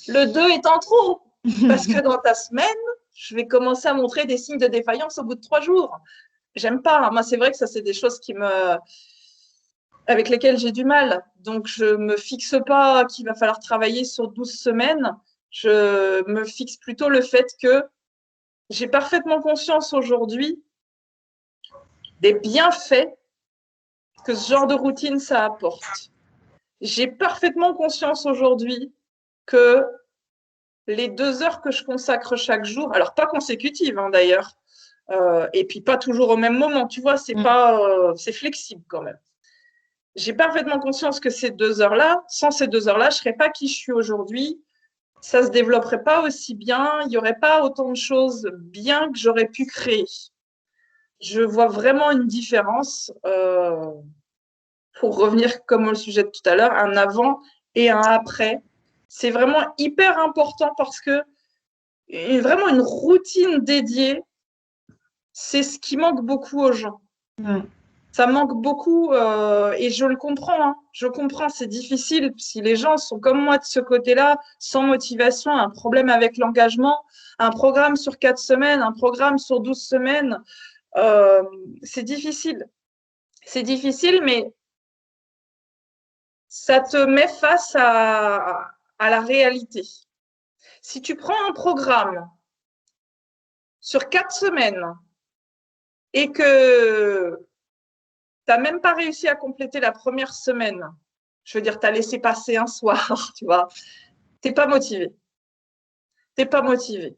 le 2 est en trop. Parce que dans ta semaine, je vais commencer à montrer des signes de défaillance au bout de 3 jours. J'aime pas. Moi, c'est vrai que ça, c'est des choses avec lesquelles j'ai du mal. Donc, je ne me fixe pas qu'il va falloir travailler sur 12 semaines. Je me fixe plutôt le fait que j'ai parfaitement conscience aujourd'hui des bienfaits que ce genre de routine, ça apporte. J'ai parfaitement conscience aujourd'hui que les 2 heures que je consacre chaque jour, alors pas consécutives d'ailleurs, et puis pas toujours au même moment, tu vois, c'est flexible quand même. J'ai parfaitement conscience que ces 2 heures-là, sans ces 2 heures-là, je ne serais pas qui je suis aujourd'hui. Ça ne se développerait pas aussi bien. Il n'y aurait pas autant de choses bien que j'aurais pu créer. Je vois vraiment une différence, pour revenir comme au sujet de tout à l'heure, un avant et un après. C'est vraiment hyper important parce que vraiment une routine dédiée, c'est ce qui manque beaucoup aux gens. Ça manque beaucoup et je le comprends. Je comprends, c'est difficile si les gens sont comme moi de ce côté-là, sans motivation, un problème avec l'engagement, un programme sur 4 semaines, un programme sur 12 semaines, c'est difficile. C'est difficile, mais ça te met face à la réalité. Si tu prends un programme sur 4 semaines et que tu n'as même pas réussi à compléter la première semaine, je veux dire, tu as laissé passer un soir, tu vois, tu n'es pas motivé. Tu n'es pas motivé.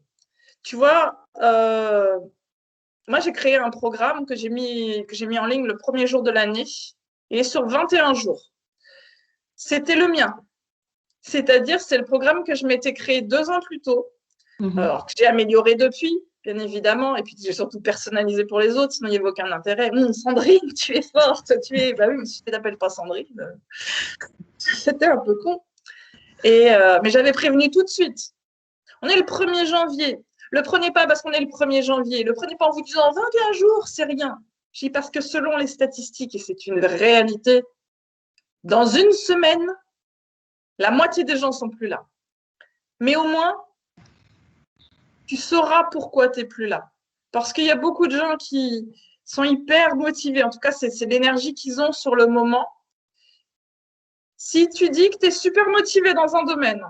Tu vois, moi, j'ai créé un programme que j'ai mis en ligne le premier jour de l'année. Il est sur 21 jours. C'était le mien. C'est-à-dire, c'est le programme que je m'étais créé 2 ans plus tôt, alors que j'ai amélioré depuis, bien évidemment, et puis j'ai surtout personnalisé pour les autres, sinon il n'y avait aucun intérêt. Sandrine, tu es forte, bah oui, mais si tu t'appelles pas Sandrine, c'était un peu con. Mais j'avais prévenu tout de suite. On est le 1er janvier. Le prenez pas parce qu'on est le 1er janvier. Le prenez pas en vous disant 21 jours, c'est rien. Je dis parce que selon les statistiques, et c'est une réalité, dans une semaine, la moitié des gens sont plus là. Mais au moins, tu sauras pourquoi tu n'es plus là. Parce qu'il y a beaucoup de gens qui sont hyper motivés. En tout cas, c'est l'énergie qu'ils ont sur le moment. Si tu dis que tu es super motivé dans un domaine,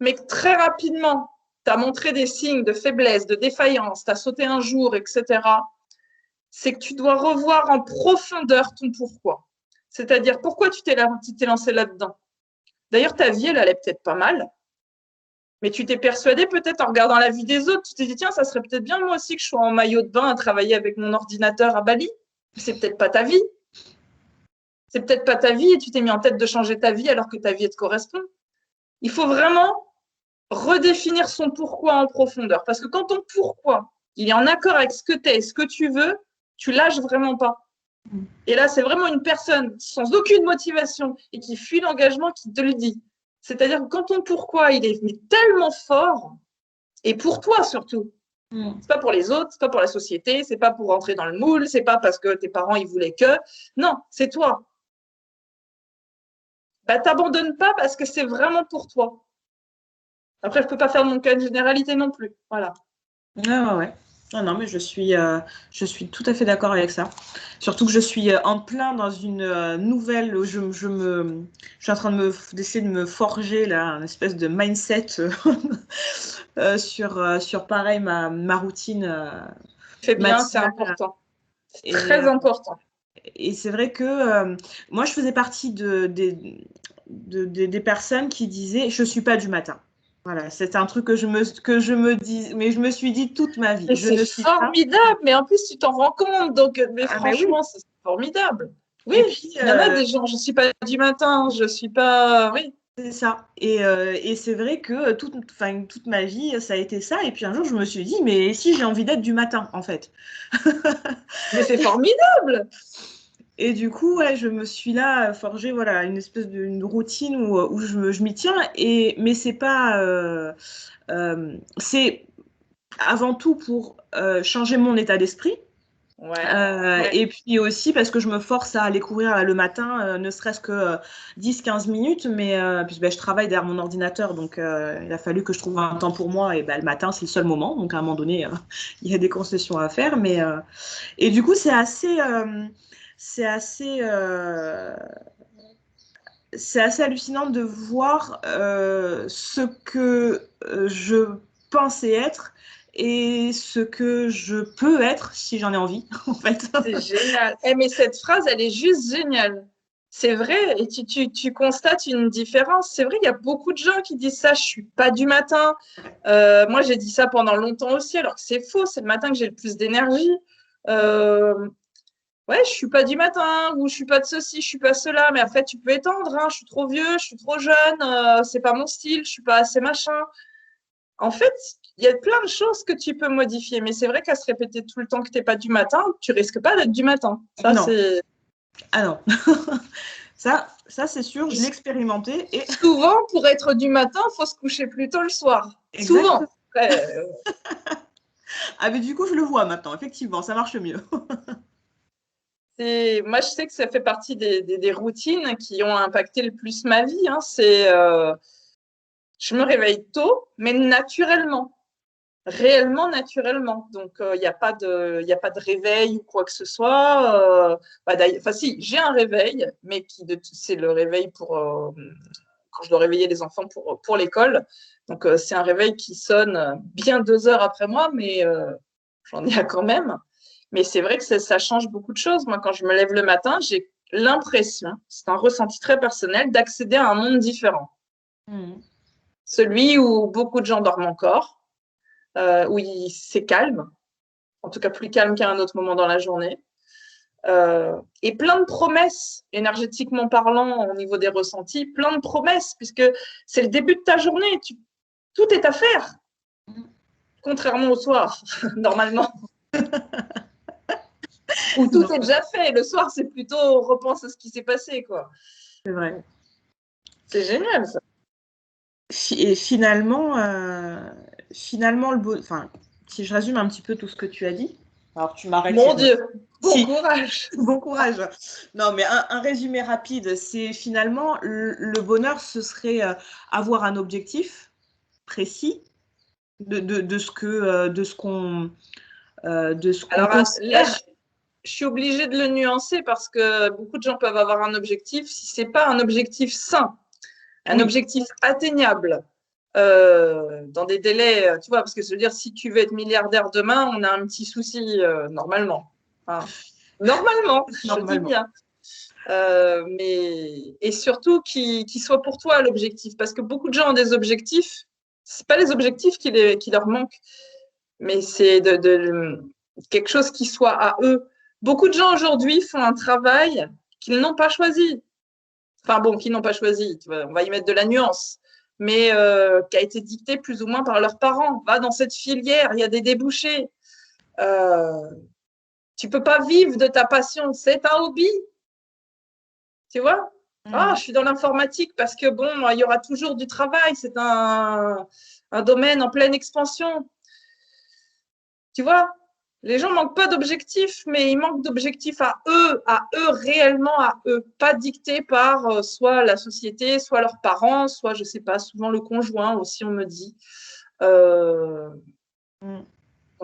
mais que très rapidement, tu as montré des signes de faiblesse, de défaillance, tu as sauté un jour, etc., c'est que tu dois revoir en profondeur ton pourquoi. C'est-à-dire, pourquoi tu t'es lancé là-dedans? D'ailleurs, ta vie, elle allait peut-être pas mal. Mais tu t'es persuadé peut-être en regardant la vie des autres, tu t'es dit, tiens, ça serait peut-être bien moi aussi que je sois en maillot de bain à travailler avec mon ordinateur à Bali. C'est peut-être pas ta vie. C'est peut-être pas ta vie et tu t'es mis en tête de changer ta vie alors que ta vie elle te correspond. Il faut vraiment redéfinir son pourquoi en profondeur. Parce que quand ton pourquoi, il est en accord avec ce que tu es et ce que tu veux, tu lâches vraiment pas. Et là, c'est vraiment une personne sans aucune motivation et qui fuit l'engagement qui te le dit. C'est-à-dire que quand ton pourquoi, il est tellement fort, et pour toi surtout, c'est pas pour les autres, c'est pas pour la société, c'est pas pour rentrer dans le moule, c'est pas parce que tes parents, ils voulaient que. Non, c'est toi. Bah, t'abandonnes pas parce que c'est vraiment pour toi. Après, je peux pas faire mon cas de généralité non plus. Voilà. Ouais. Non, non, mais je suis tout à fait d'accord avec ça. Surtout que je suis en plein dans une nouvelle, où je suis en train d'essayer de me forger là, une espèce de mindset sur pareil, ma routine Fais bien, c'est matinale. important. C'est Et, très important. Et c'est vrai que moi, je faisais partie des personnes qui disaient je suis pas du matin. Voilà, c'est un truc que je me dis, mais je me suis dit toute ma vie. Mais Je c'est ne suis pas. formidable, mais en plus, tu t'en rends compte. Donc, mais Ah, mais oui. franchement, c'est formidable. Oui, Et puis, il y en a des gens, je ne suis pas du matin, je ne suis pas. Oui. c'est ça. Et c'est vrai que toute ma vie, ça a été ça. Et puis un jour, je me suis dit, mais si j'ai envie d'être du matin, en fait. Mais c'est formidable. Et du coup, ouais, je me suis là forgé voilà, une espèce d'une routine où je m'y tiens. Mais c'est pas. C'est avant tout pour changer mon état d'esprit. Ouais. Et puis aussi parce que je me force à aller courir le matin, ne serait-ce que 10-15 minutes, mais puis, je travaille derrière mon ordinateur, donc il a fallu que je trouve un temps pour moi, et le matin c'est le seul moment, donc à un moment donné il y a des concessions à faire, et du coup c'est assez, euh, c'est assez hallucinant de voir ce que je pensais être et ce que je peux être si j'en ai envie, en fait. C'est génial. Mais cette phrase, elle est juste géniale. C'est vrai, et tu constates une différence. C'est vrai, il y a beaucoup de gens qui disent ça, je ne suis pas du matin. Moi, j'ai dit ça pendant longtemps aussi, alors que c'est faux, c'est le matin que j'ai le plus d'énergie. Ouais, je ne suis pas du matin, ou je ne suis pas de ceci, je ne suis pas cela, mais après, tu peux étendre, hein, je suis trop vieux, je suis trop jeune, c'est pas mon style, je ne suis pas assez machin. En fait, il y a plein de choses que tu peux modifier, mais c'est vrai qu'à se répéter tout le temps que tu n'es pas du matin, tu risques pas d'être du matin. Ça, Non. c'est. Ah non. Ça c'est sûr, je l'ai expérimenté. Et... Souvent, pour être du matin, il faut se coucher plus tôt le soir. Exactement. Souvent. Après, Ah, mais du coup, je le vois maintenant, effectivement, ça marche mieux. moi, je sais que ça fait partie des routines qui ont impacté le plus ma vie. Hein. Je me réveille tôt, mais naturellement. Réellement naturellement. Donc, il n'y a pas de réveil ou quoi que ce soit. Enfin, si, j'ai un réveil, mais c'est le réveil quand je dois réveiller les enfants pour l'école. Donc, c'est un réveil qui sonne bien 2 heures après moi, mais j'en ai quand même. Mais c'est vrai que ça change beaucoup de choses. Moi, quand je me lève le matin, j'ai l'impression, c'est un ressenti très personnel, d'accéder à un monde différent. Celui où beaucoup de gens dorment encore, où c'est calme, en tout cas plus calme qu'à un autre moment dans la journée. Et plein de promesses, énergétiquement parlant, au niveau des ressentis, plein de promesses, puisque c'est le début de ta journée. Tout est à faire, contrairement au soir, normalement. Où tout est déjà fait. Le soir, c'est plutôt on repense à ce qui s'est passé, quoi. C'est vrai. C'est génial, ça. Et finalement, enfin, si je résume un petit peu tout ce que tu as dit, alors tu m'arrêtes. Mon Dieu, bon courage. Bon courage. Non, mais un résumé rapide, c'est finalement le bonheur, ce serait avoir un objectif précis de ce qu'on Alors là, considère. je suis obligée de le nuancer parce que beaucoup de gens peuvent avoir un objectif si ce n'est pas un objectif sain, un objectif atteignable dans des délais, tu vois, parce que je veux dire, si tu veux être milliardaire demain, on a un petit souci normalement. Enfin, normalement, je dis bien. Et surtout qu'il soit pour toi l'objectif, parce que beaucoup de gens ont des objectifs c'est pas les objectifs qui leur manquent, mais c'est quelque chose qui soit à eux. Beaucoup de gens aujourd'hui font un travail qu'ils n'ont pas choisi. Enfin bon, qu'ils n'ont pas choisi, on va y mettre de la nuance, mais qui a été dicté plus ou moins par leurs parents. Va dans cette filière, il y a des débouchés. Tu peux pas vivre de ta passion, c'est un hobby. Tu vois? Ah, je suis dans l'informatique parce que bon, il y aura toujours du travail, c'est un domaine en pleine expansion. Tu vois? Les gens manquent pas d'objectifs, mais ils manquent d'objectifs à eux, réellement à eux, pas dictés par soit la société, soit leurs parents, soit, je sais pas, souvent le conjoint aussi, on me dit. Donc,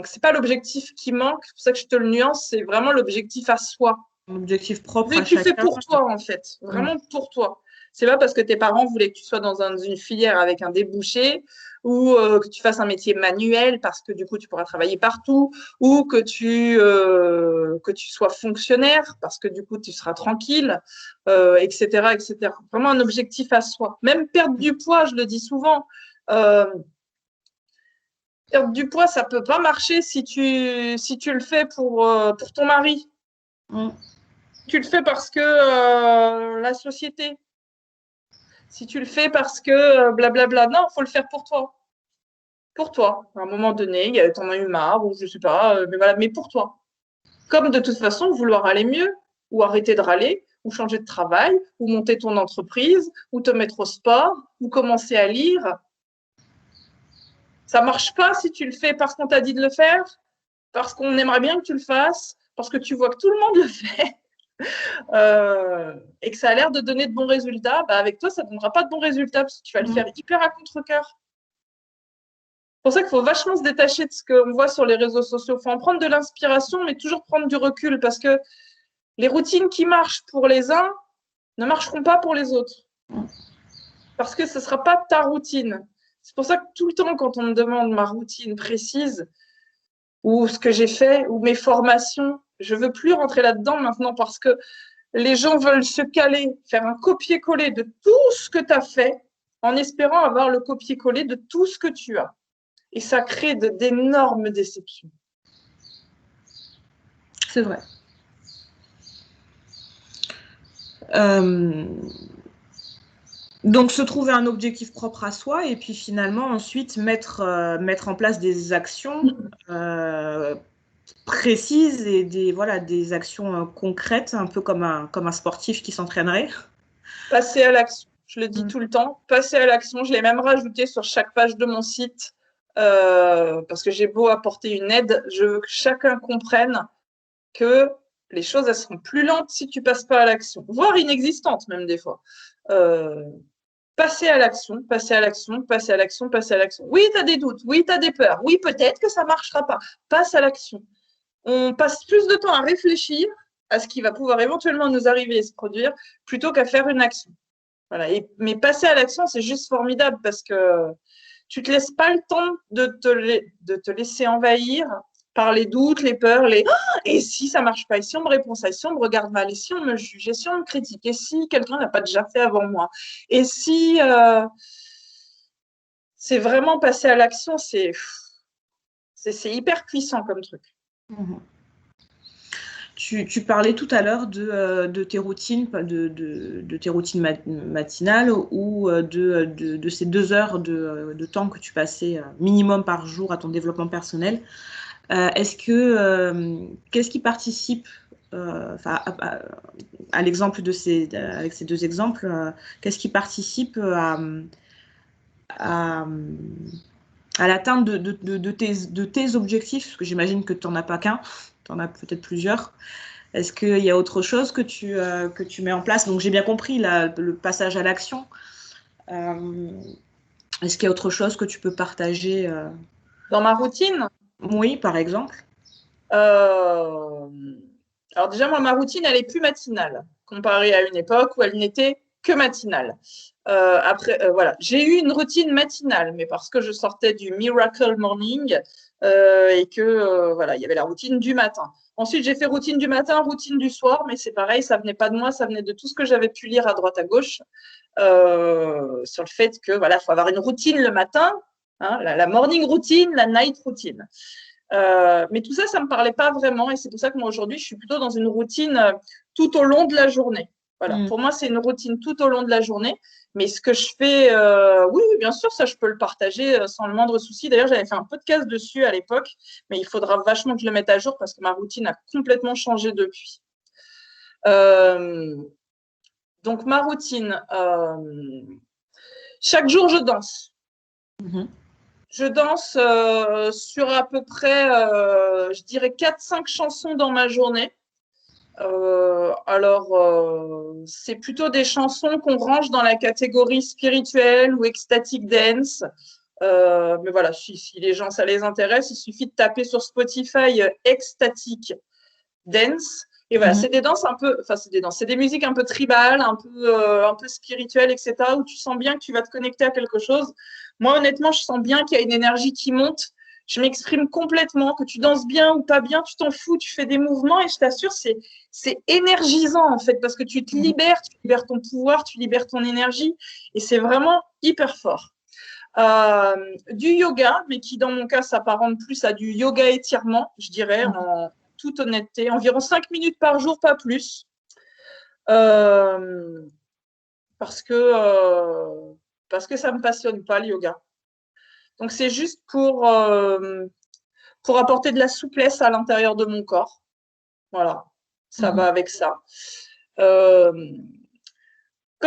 c'est pas l'objectif qui manque, c'est pour ça que je te le nuance, c'est vraiment l'objectif à soi. L'objectif propre Mais à que tu fais chacun. pour toi, en fait, vraiment pour toi. C'est pas parce que tes parents voulaient que tu sois dans une filière avec un débouché ou que tu fasses un métier manuel parce que du coup tu pourras travailler partout ou que tu sois fonctionnaire parce que du coup tu seras tranquille, etc., etc. Vraiment un objectif à soi. Même perdre du poids, je le dis souvent. Perdre du poids, ça peut pas marcher si tu le fais pour ton mari. Tu le fais parce que la société. Si tu le fais parce que blablabla, non, il faut le faire pour toi. Pour toi. À un moment donné, tu en as eu marre, ou je sais pas, mais voilà, mais pour toi. Comme de toute façon, vouloir aller mieux, ou arrêter de râler, ou changer de travail, ou monter ton entreprise, ou te mettre au sport, ou commencer à lire. Ça marche pas si tu le fais parce qu'on t'a dit de le faire, parce qu'on aimerait bien que tu le fasses, parce que tu vois que tout le monde le fait. Et que ça a l'air de donner de bons résultats, bah avec toi, ça ne donnera pas de bons résultats parce que tu vas le faire hyper à contre-cœur. C'est pour ça qu'il faut vachement se détacher de ce qu'on voit sur les réseaux sociaux. Il faut en prendre de l'inspiration, mais toujours prendre du recul parce que les routines qui marchent pour les uns ne marcheront pas pour les autres. Parce que ce ne sera pas ta routine. C'est pour ça que tout le temps, quand on me demande ma routine précise, ou ce que j'ai fait, ou mes formations, je ne veux plus rentrer là-dedans maintenant parce que les gens veulent se caler, faire un copier-coller de tout ce que tu as fait en espérant avoir le copier-coller de tout ce que tu as. Et ça crée d'énormes déceptions. C'est vrai. Donc, se trouver un objectif propre à soi et puis finalement, ensuite, mettre en place des actions précises et des actions concrètes, un peu comme un sportif qui s'entraînerait. Passer à l'action. Je le dis tout le temps, passer à l'action. Je l'ai même rajouté sur chaque page de mon site parce que j'ai beau apporter une aide, je veux que chacun comprenne que les choses, elles seront plus lentes si tu passes pas à l'action, voire inexistantes même des fois. Passer à l'action, passer à l'action, passer à l'action, passer à l'action. Oui, tu as des doutes, oui, tu as des peurs, oui, peut-être que ça ne marchera pas. Passe à l'action. On passe plus de temps à réfléchir à ce qui va pouvoir éventuellement nous arriver et se produire plutôt qu'à faire une action. Voilà. Mais passer à l'action, c'est juste formidable parce que tu ne te laisses pas le temps de te laisser envahir par les doutes, les peurs, et si ça ne marche pas, et si on me répond ça, et si on me regarde mal, et si on me juge, et si on me critique, et si quelqu'un n'a pas déjà fait avant moi, et si c'est vraiment passer à l'action, c'est hyper puissant comme truc. Tu parlais tout à l'heure de tes routines, de tes routines matinales ou de ces 2 heures de temps que tu passais minimum par jour à ton développement personnel. Qu'est-ce qui participe, à l'exemple avec ces 2 exemples, qu'est-ce qui participe à l'atteinte de tes objectifs, parce que j'imagine que tu n'en as pas qu'un, tu en as peut-être plusieurs. Est-ce qu'il y a autre chose que tu mets en place? Donc j'ai bien compris le passage à l'action. Est-ce qu'il y a autre chose que tu peux partager Dans ma routine? Oui, par exemple. Alors déjà, moi, ma routine, elle est plus matinale, comparée à une époque où elle n'était que matinale. Voilà, j'ai eu une routine matinale, mais parce que je sortais du Miracle Morning et que voilà, il y avait la routine du matin. Ensuite, j'ai fait routine du matin, routine du soir, mais c'est pareil, ça venait pas de moi, ça venait de tout ce que j'avais pu lire à droite à gauche sur le fait que voilà, faut avoir une routine le matin hein, la morning routine, la night routine. Mais tout ça, ça ne me parlait pas vraiment. Et c'est pour ça que moi, aujourd'hui, je suis plutôt dans une routine tout au long de la journée. Voilà. Pour moi, c'est une routine tout au long de la journée. Mais ce que je fais, oui, bien sûr, ça, je peux le partager sans le moindre souci. D'ailleurs, j'avais fait un podcast dessus à l'époque, mais il faudra vachement que je le mette à jour parce que ma routine a complètement changé depuis. Donc, ma routine, chaque jour, je danse. Je danse sur à peu près, je dirais, 4-5 chansons dans ma journée. C'est plutôt des chansons qu'on range dans la catégorie spirituelle ou ecstatic dance. Mais voilà, si les gens, ça les intéresse, il suffit de taper sur Spotify ecstatic dance. Et voilà, c'est des danses un peu, enfin, c'est des musiques un peu tribales, un peu spirituelles, etc., où tu sens bien que tu vas te connecter à quelque chose. Moi, honnêtement, je sens bien qu'il y a une énergie qui monte. Je m'exprime complètement, que tu danses bien ou pas bien, tu t'en fous, tu fais des mouvements et je t'assure, c'est énergisant en fait, parce que tu te libères, tu libères ton pouvoir, tu libères ton énergie et c'est vraiment hyper fort. Du yoga, mais qui dans mon cas s'apparente plus à du yoga étirement, je dirais, en toute honnêteté, environ 5 minutes par jour, pas plus. Parce que ça ne me passionne pas le yoga. Donc, c'est juste pour apporter de la souplesse à l'intérieur de mon corps. Voilà, ça va avec ça. Comme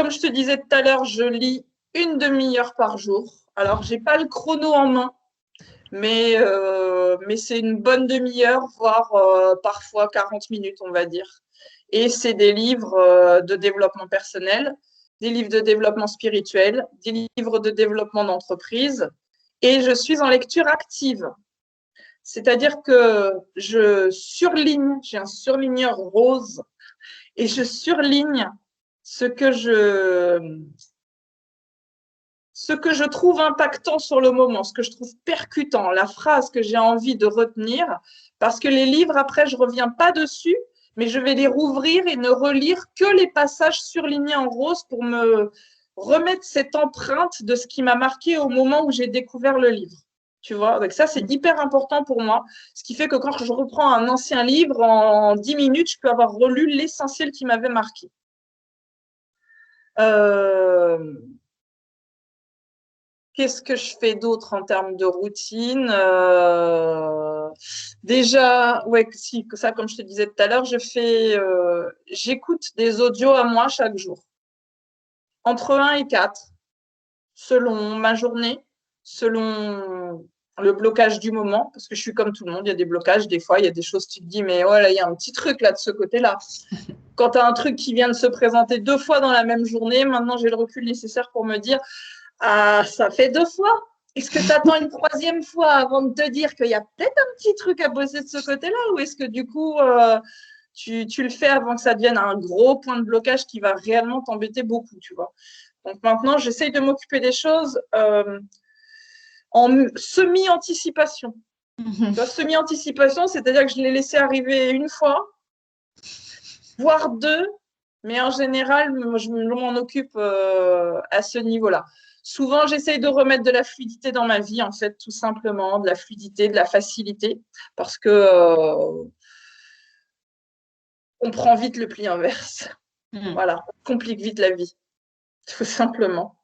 je te disais tout à l'heure, je lis une demi-heure par jour. Alors, je n'ai pas le chrono en main, mais c'est une bonne demi-heure, voire parfois 40 minutes, on va dire. Et c'est des livres de développement personnel, des livres de développement spirituel, des livres de développement d'entreprise. Et je suis en lecture active. C'est-à-dire que je surligne, j'ai un surligneur rose, et je surligne ce que je trouve impactant sur le moment, ce que je trouve percutant, la phrase que j'ai envie de retenir, parce que les livres, après, je ne reviens pas dessus, mais je vais les rouvrir et ne relire que les passages surlignés en rose pour me remettre cette empreinte de ce qui m'a marqué au moment où j'ai découvert le livre. Tu vois, donc ça, c'est hyper important pour moi. Ce qui fait que quand je reprends un ancien livre, en 10 minutes, je peux avoir relu l'essentiel qui m'avait marqué. Qu'est-ce que je fais d'autre en termes de routine Déjà, ouais, si, ça, comme je te disais tout à l'heure, j'écoute des audios à moi chaque jour. Entre 1 et 4, selon ma journée, selon le blocage du moment, parce que je suis comme tout le monde, il y a des blocages, des fois, il y a des choses, tu te dis, mais voilà, il y a un petit truc là de ce côté-là. Quand tu as un truc qui vient de se présenter 2 fois dans la même journée, maintenant j'ai le recul nécessaire pour me dire, ah, ça fait 2 fois. Est-ce que tu attends une 3e fois avant de te dire qu'il y a peut-être un petit truc à bosser de ce côté-là, ou est-ce que du coup, tu le fais avant que ça devienne un gros point de blocage qui va réellement t'embêter beaucoup, tu vois. Donc maintenant, j'essaye de m'occuper des choses en semi-anticipation. Tu vois, semi-anticipation, c'est-à-dire que je l'ai laissé arriver 1 fois, voire 2, mais en général, je m'en occupe à ce niveau-là. Souvent, j'essaye de remettre de la fluidité dans ma vie, en fait, tout simplement, de la fluidité, de la facilité, parce que on prend vite le pli inverse. Voilà, on complique vite la vie, tout simplement.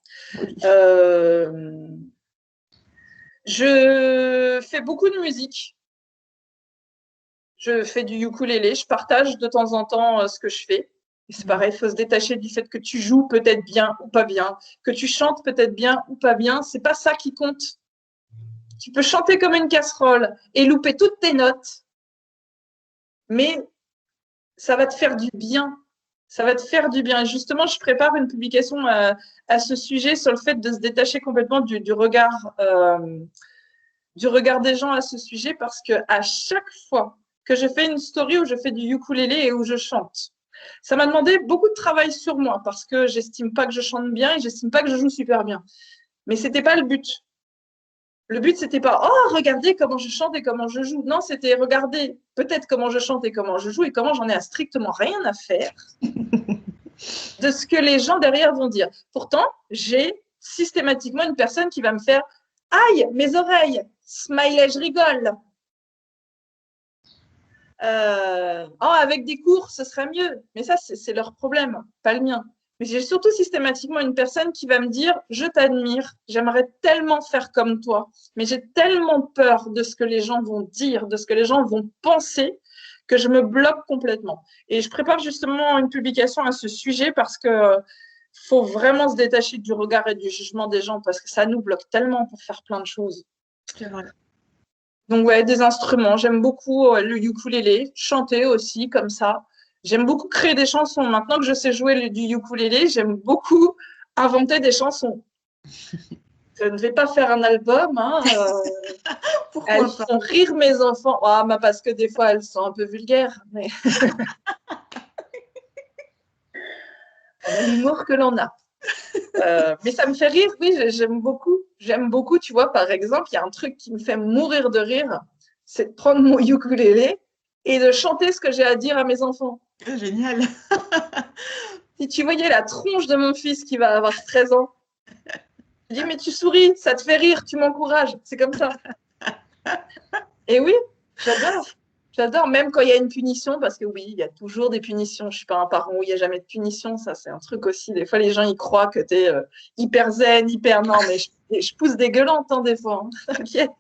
Je fais beaucoup de musique. Je fais du ukulélé. Je partage de temps en temps ce que je fais. Et c'est pareil, il faut se détacher du fait que tu joues peut-être bien ou pas bien, que tu chantes peut-être bien ou pas bien. C'est pas ça qui compte. Tu peux chanter comme une casserole et louper toutes tes notes, mais ça va te faire du bien. Ça va te faire du bien. Et justement, je prépare une publication à ce sujet sur le fait de se détacher complètement du regard des gens à ce sujet, parce qu'à chaque fois que je fais une story où je fais du ukulélé et où je chante, ça m'a demandé beaucoup de travail sur moi, parce que j'estime pas que je chante bien et j'estime pas que je joue super bien. Mais c'était pas le but. Le but, c'était pas « Oh, regardez comment je chante et comment je joue ». Non, c'était regarder peut-être comment je chante et comment je joue et comment j'en ai strictement rien à faire de ce que les gens derrière vont dire. Pourtant, j'ai systématiquement une personne qui va me faire Aïe, mes oreilles. Smiley, je rigole. Avec des cours, ce serait mieux. Mais ça, c'est leur problème, pas le mien. Mais j'ai surtout systématiquement une personne qui va me dire, je t'admire, j'aimerais tellement faire comme toi, mais j'ai tellement peur de ce que les gens vont dire, de ce que les gens vont penser, que je me bloque complètement. Et je prépare justement une publication à ce sujet parce que faut vraiment se détacher du regard et du jugement des gens parce que ça nous bloque tellement pour faire plein de choses. C'est vrai. Donc, ouais, des instruments. J'aime beaucoup le ukulélé, chanter aussi, comme ça. J'aime beaucoup créer des chansons. Maintenant que je sais jouer du ukulélé, j'aime beaucoup inventer des chansons. Je ne vais pas faire un album. Hein, Pourquoi elles pas? font rire mes enfants. Ah, bah, parce que des fois, elles sont un peu vulgaires. Mais on a l'humour que l'on a. Mais ça me fait rire, oui, j'aime beaucoup. J'aime beaucoup, tu vois, par exemple, il y a un truc qui me fait mourir de rire, c'est de prendre mon ukulélé et de chanter ce que j'ai à dire à mes enfants. Génial. Si tu voyais la tronche de mon fils qui va avoir 13 ans, je dis, mais tu souris, ça te fait rire, tu m'encourages. C'est comme ça. Et oui, j'adore. J'adore, même quand il y a une punition, parce que oui, il y a toujours des punitions. Je ne suis pas un parent où il n'y a jamais de punition. Ça, c'est un truc aussi. Des fois, les gens, ils croient que tu es hyper zen, hyper... Non, mais je pousse des gueulantes, hein, des fois. Hein. T'inquiète.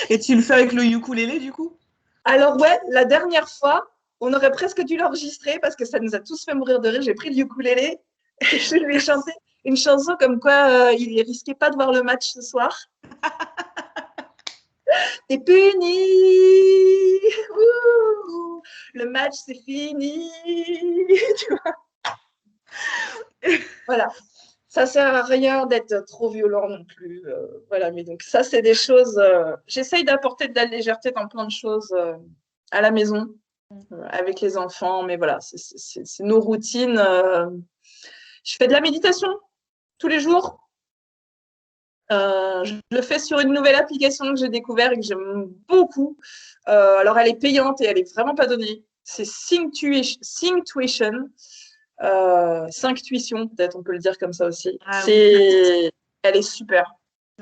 Et tu le fais avec le ukulélé, du coup? Alors, ouais, la dernière fois, on aurait presque dû l'enregistrer parce que ça nous a tous fait mourir de rire. J'ai pris le ukulélé et je lui ai chanté une chanson comme quoi il risquait pas de voir le match ce soir. T'es puni. Ouh, le match, c'est fini. Tu vois, voilà. Ça sert à rien d'être trop violent non plus. Voilà, mais donc ça, c'est des choses. J'essaye d'apporter de la légèreté dans plein de choses à la maison avec les enfants, mais voilà, c'est nos routines. Je fais de la méditation tous les jours. Je le fais sur une nouvelle application que j'ai découverte et que j'aime beaucoup. Alors, elle est payante et elle est vraiment pas donnée. C'est Synctuition. Synctuition, peut-être on peut le dire comme ça aussi. Ah, oui. Elle est super.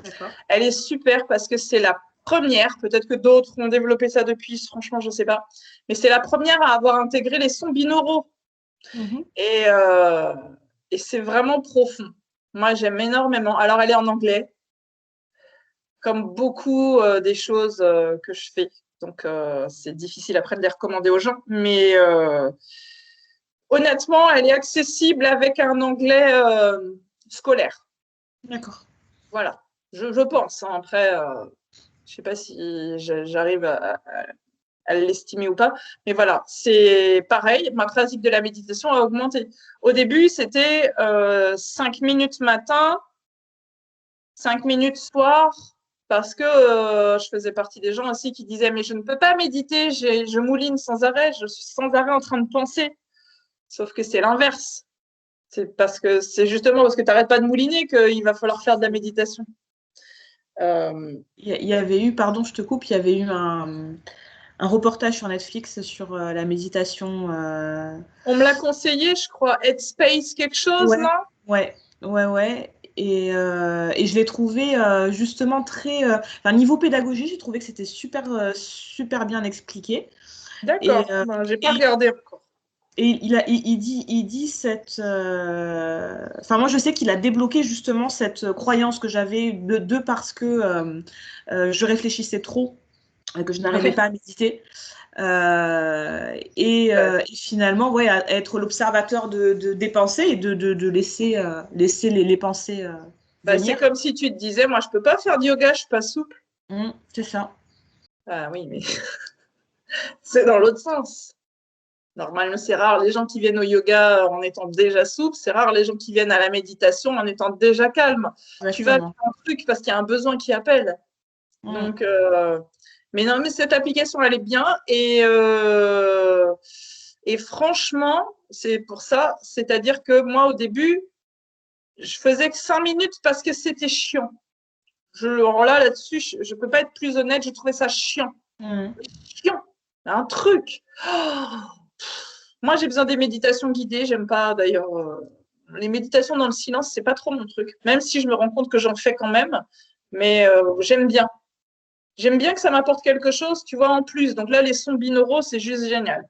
D'accord. Elle est super parce que c'est la première, peut-être que d'autres ont développé ça depuis, franchement, je ne sais pas, mais c'est la première à avoir intégré les sons binauraux. Mm-hmm. Et c'est vraiment profond. Moi, j'aime énormément. Alors, elle est en anglais, comme beaucoup des choses que je fais. Donc, c'est difficile après de les recommander aux gens. Mais honnêtement, elle est accessible avec un anglais scolaire. D'accord. Voilà, je pense. Hein. Après, je ne sais pas si j'arrive à l'estimer ou pas. Mais voilà, c'est pareil. Ma pratique de la méditation a augmenté. Au début, c'était 5 minutes matin, 5 minutes soir, parce que je faisais partie des gens aussi qui disaient mais je ne peux pas méditer, je mouline sans arrêt, je suis sans arrêt en train de penser. Sauf que c'est l'inverse. C'est justement parce que tu n'arrêtes pas de mouliner qu'il va falloir faire de la méditation. Il y avait eu, pardon, je te coupe, il y avait eu un reportage sur Netflix sur la méditation. On me l'a conseillé, je crois, Headspace quelque chose, Ouais, non? ouais. Et je l'ai trouvé justement très. Enfin, niveau pédagogie, j'ai trouvé que c'était super bien expliqué. Et, D'accord, ben, j'ai pas regardé encore. et il dit cette. Enfin, moi, je sais qu'il a débloqué justement cette croyance que j'avais parce que je réfléchissais trop, que je n'arrivais Ouais. pas à méditer. Et finalement, ouais, à être l'observateur des pensées et de laisser les pensées Bah, c'est venir. comme si tu te disais, moi, je peux pas faire de yoga, je suis pas souple. C'est ça. Ah oui, mais c'est dans l'autre sens. Normalement, c'est rare les gens qui viennent au yoga en étant déjà souples, c'est rare les gens qui viennent à la méditation en étant déjà calmes. Tu vas faire Exactement. un truc parce qu'il y a un besoin qui appelle. Donc, mais non, mais cette application, elle est bien. Et franchement, c'est pour ça, c'est-à-dire que moi, au début, je faisais que 5 minutes parce que c'était chiant. Alors là-dessus, je ne peux pas être plus honnête, je trouvais ça chiant. Chiant. Un truc. Oh, moi, j'ai besoin des méditations guidées. J'aime pas, d'ailleurs, les méditations dans le silence, c'est pas trop mon truc. Même si je me rends compte que j'en fais quand même. Mais j'aime bien. J'aime bien que ça m'apporte quelque chose, tu vois, en plus. Donc là, les sons binauraux, c'est juste génial.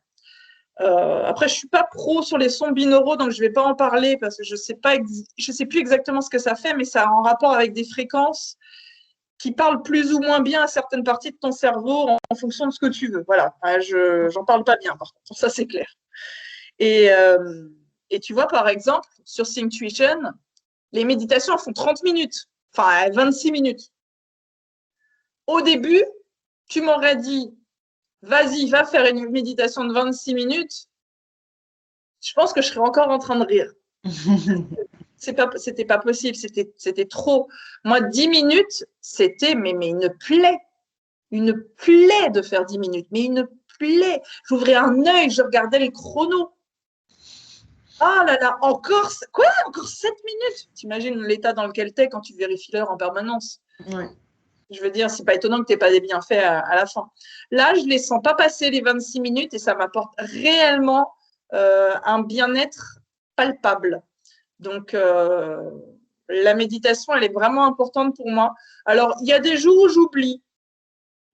Après, je suis pas pro sur les sons binauraux, donc je vais pas en parler parce que je sais plus exactement ce que ça fait, mais ça a un rapport avec des fréquences qui parlent plus ou moins bien à certaines parties de ton cerveau en fonction de ce que tu veux. Voilà, j'en parle pas bien, par contre, ça c'est clair. Et tu vois, par exemple, sur Synctuition, les méditations font 30 minutes, enfin 26 minutes. Au début, tu m'aurais dit, vas-y, va faire une méditation de 26 minutes. Je pense que je serais encore en train de rire. C'était pas possible, c'était trop. Moi, 10 minutes, c'était mais une plaie de faire 10 minutes, mais une plaie. J'ouvrais un œil, je regardais le chrono. Ah là là, encore 7 minutes. T'imagines l'état dans lequel t'es quand tu vérifies l'heure en permanence. Ouais. Je veux dire, c'est pas étonnant que tu n'aies pas des bienfaits à la fin. Là, je ne les sens pas passer les 26 minutes et ça m'apporte réellement un bien-être palpable. Donc, la méditation, elle est vraiment importante pour moi. Alors, il y a des jours où j'oublie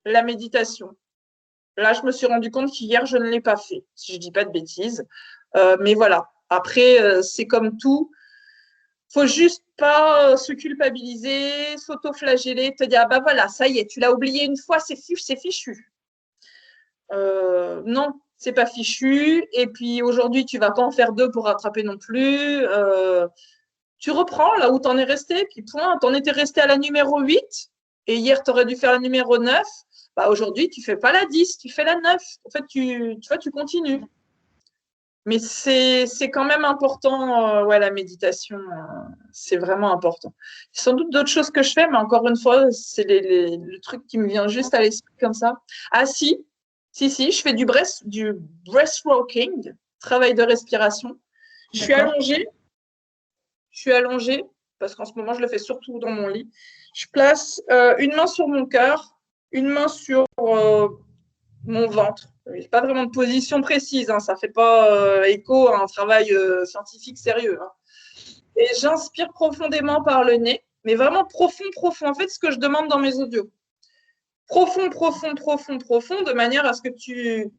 la méditation. Là, je me suis rendu compte qu'hier, je ne l'ai pas fait, si je ne dis pas de bêtises. Mais voilà, après, c'est comme tout. Faut juste pas se culpabiliser, s'auto-flageller, te dire, ah bah voilà, ça y est, tu l'as oublié une fois, c'est fichu. Non, c'est pas fichu. Et puis aujourd'hui, tu vas pas en faire deux pour rattraper non plus. Tu reprends là où tu en es resté, puis point, tu en étais resté à la numéro 8, et hier, tu aurais dû faire la numéro 9. Bah, aujourd'hui, tu fais pas la 10, tu fais la 9. En fait, tu vois, tu continues. Mais c'est quand même important, ouais, la méditation, c'est vraiment important. Il y a sans doute d'autres choses que je fais, mais encore une fois, c'est le truc qui me vient juste à l'esprit comme ça. Ah si, je fais du breathworking, travail de respiration. Je suis allongée, parce qu'en ce moment, je le fais surtout dans mon lit. Je place une main sur mon cœur, une main sur mon ventre. Il n'y a pas vraiment de position précise, hein. Ça ne fait pas écho à un travail scientifique sérieux, hein. Et j'inspire profondément par le nez, mais vraiment profond. En fait, ce que je demande dans mes audios. Profond, de manière à ce que tu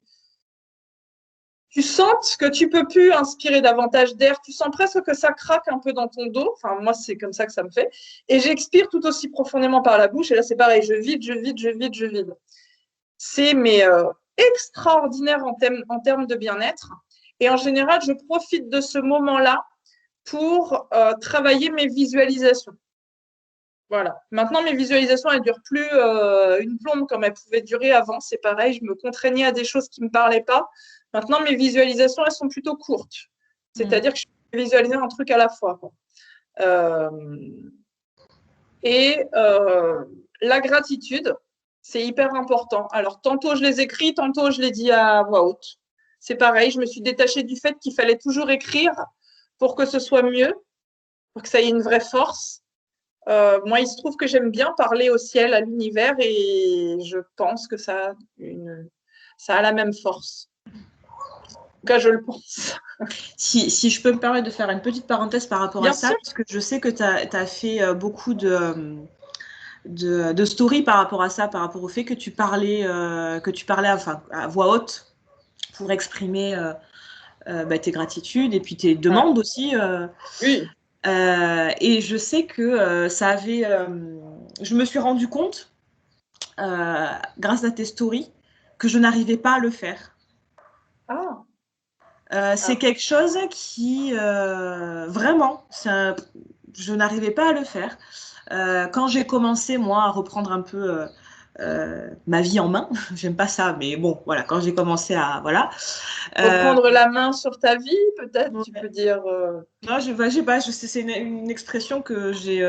sentes que tu ne peux plus inspirer davantage d'air. Tu sens presque que ça craque un peu dans ton dos. Enfin, moi, c'est comme ça que ça me fait. Et j'expire tout aussi profondément par la bouche. Et là, c'est pareil. Je vide. C'est extraordinaire en termes de bien-être. Et en général, je profite de ce moment-là pour travailler mes visualisations. Voilà. Maintenant, mes visualisations, elles ne durent plus une plombe comme elles pouvaient durer avant. C'est pareil, je me contraignais à des choses qui ne me parlaient pas. Maintenant, mes visualisations, elles sont plutôt courtes. C'est-à-dire que je peux visualiser un truc à la fois. La gratitude, c'est hyper important. Alors, tantôt je les écris, tantôt je les dis à voix haute. C'est pareil, je me suis détachée du fait qu'il fallait toujours écrire pour que ce soit mieux, pour que ça ait une vraie force. Moi, il se trouve que j'aime bien parler au ciel, à l'univers, et je pense que ça a la même force. En tout cas, je le pense. Si je peux me permettre de faire une petite parenthèse par rapport à ça, parce que je sais que tu as fait beaucoup de stories par rapport à ça, par rapport au fait que tu parlais enfin, à voix haute pour exprimer tes gratitudes et puis tes demandes aussi. Oui. Et je sais que ça avait... je me suis rendu compte, grâce à tes stories, que je n'arrivais pas à le faire. Ah. C'est quelque chose qui, vraiment, je n'arrivais pas à le faire. Quand j'ai commencé, moi, à reprendre un peu ma vie en main, j'aime pas ça, mais bon, voilà, quand j'ai commencé à... Voilà. Reprendre la main sur ta vie, peut-être, ouais. Tu peux dire... Non, je sais pas, c'est une expression que j'ai...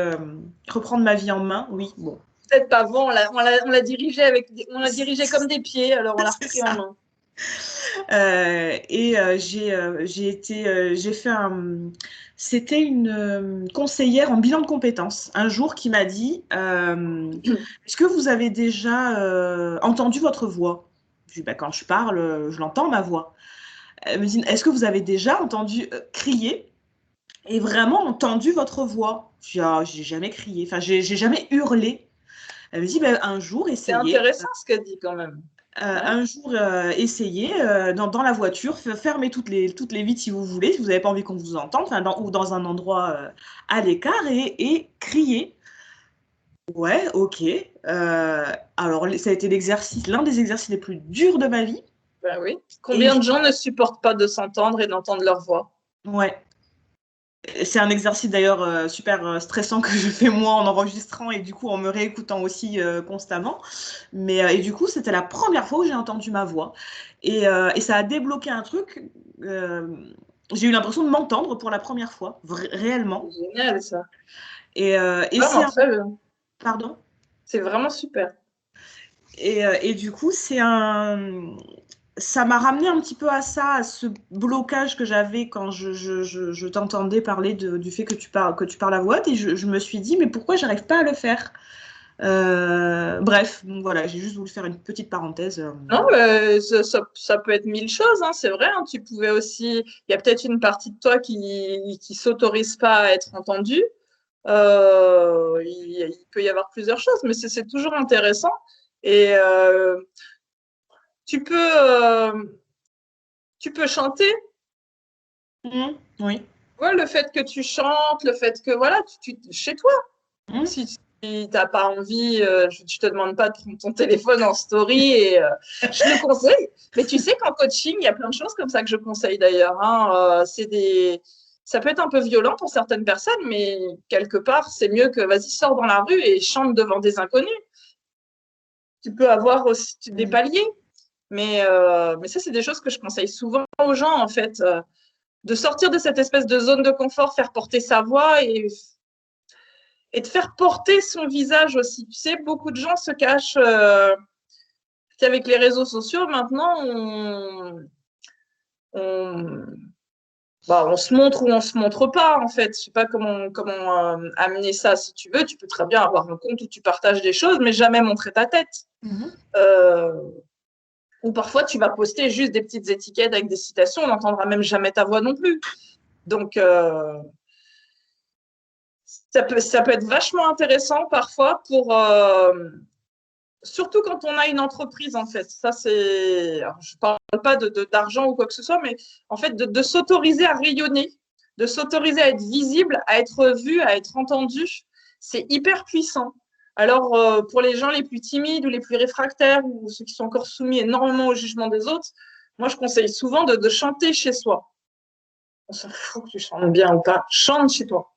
reprendre ma vie en main, oui, bon. Peut-être pas bon, on l'a dirigé comme des pieds, alors on l'a repris en main. J'ai fait c'était une conseillère en bilan de compétences un jour qui m'a dit est-ce que vous avez déjà entendu votre voix? Je dis, quand je parle, je l'entends ma voix. Elle me dit est-ce que vous avez déjà entendu crier et vraiment entendu votre voix? Je dis j'ai jamais crié, enfin j'ai jamais hurlé Elle me dit, ben, un jour, C'est essayez. intéressant ce qu'elle dit quand même. Ouais. Un jour, essayez dans la voiture, fermez toutes les vitres si vous voulez, si vous n'avez pas envie qu'on vous entende, ou dans un endroit à l'écart et criez. Ouais, ok. Alors, ça a été l'un des exercices les plus durs de ma vie. Ben oui. Et Combien de gens ne supportent pas de s'entendre et d'entendre leur voix? ouais. C'est un exercice d'ailleurs super stressant que je fais moi en enregistrant et du coup en me réécoutant aussi constamment. Et du coup, c'était la première fois où j'ai entendu ma voix. Et ça a débloqué un truc. J'ai eu l'impression de m'entendre pour la première fois, réellement. C'est génial ça. Et Vraiment très bien. Pardon? C'est vraiment super. Et du coup, ça m'a ramené un petit peu à ça, à ce blocage que j'avais quand je t'entendais parler du fait que tu parles à voix haute, et je me suis dit, mais pourquoi j'arrive pas à le faire? Bref, donc voilà, j'ai juste voulu faire une petite parenthèse. Non, ça peut être mille choses, hein, c'est vrai. Hein, tu pouvais aussi. Il y a peut-être une partie de toi qui s'autorise pas à être entendue. Il peut y avoir plusieurs choses, mais c'est toujours intéressant. Et tu peux, tu peux chanter. Oui. Ouais, le fait que tu chantes, le fait que voilà, chez toi. Mmh. Si tu n'as pas envie, je ne te demande pas de prendre ton téléphone en story et je le conseille. Mais tu sais qu'en coaching, il y a plein de choses comme ça que je conseille d'ailleurs. Hein. Ça peut être un peu violent pour certaines personnes, mais quelque part, c'est mieux que vas-y, sors dans la rue et chante devant des inconnus. Tu peux avoir aussi des paliers. Mais ça, c'est des choses que je conseille souvent aux gens, en fait, de sortir de cette espèce de zone de confort, faire porter sa voix et de faire porter son visage aussi. Tu sais, beaucoup de gens se cachent. Avec les réseaux sociaux, maintenant, on, on se montre ou on se montre pas, en fait. Je sais pas comment amener ça. Si tu veux, tu peux très bien avoir un compte où tu partages des choses, mais jamais montrer ta tête. Ou parfois, tu vas poster juste des petites étiquettes avec des citations, on n'entendra même jamais ta voix non plus. Donc, ça peut être vachement intéressant parfois pour surtout quand on a une entreprise, en fait. Ça, c'est. Alors, je ne parle pas d'argent ou quoi que ce soit, mais en fait, de s'autoriser à rayonner, de s'autoriser à être visible, à être vu, à être entendu, c'est hyper puissant. Alors, pour les gens les plus timides ou les plus réfractaires ou ceux qui sont encore soumis énormément au jugement des autres, moi, je conseille souvent de chanter chez soi. On s'en fout que tu chantes bien ou pas. Chante chez toi.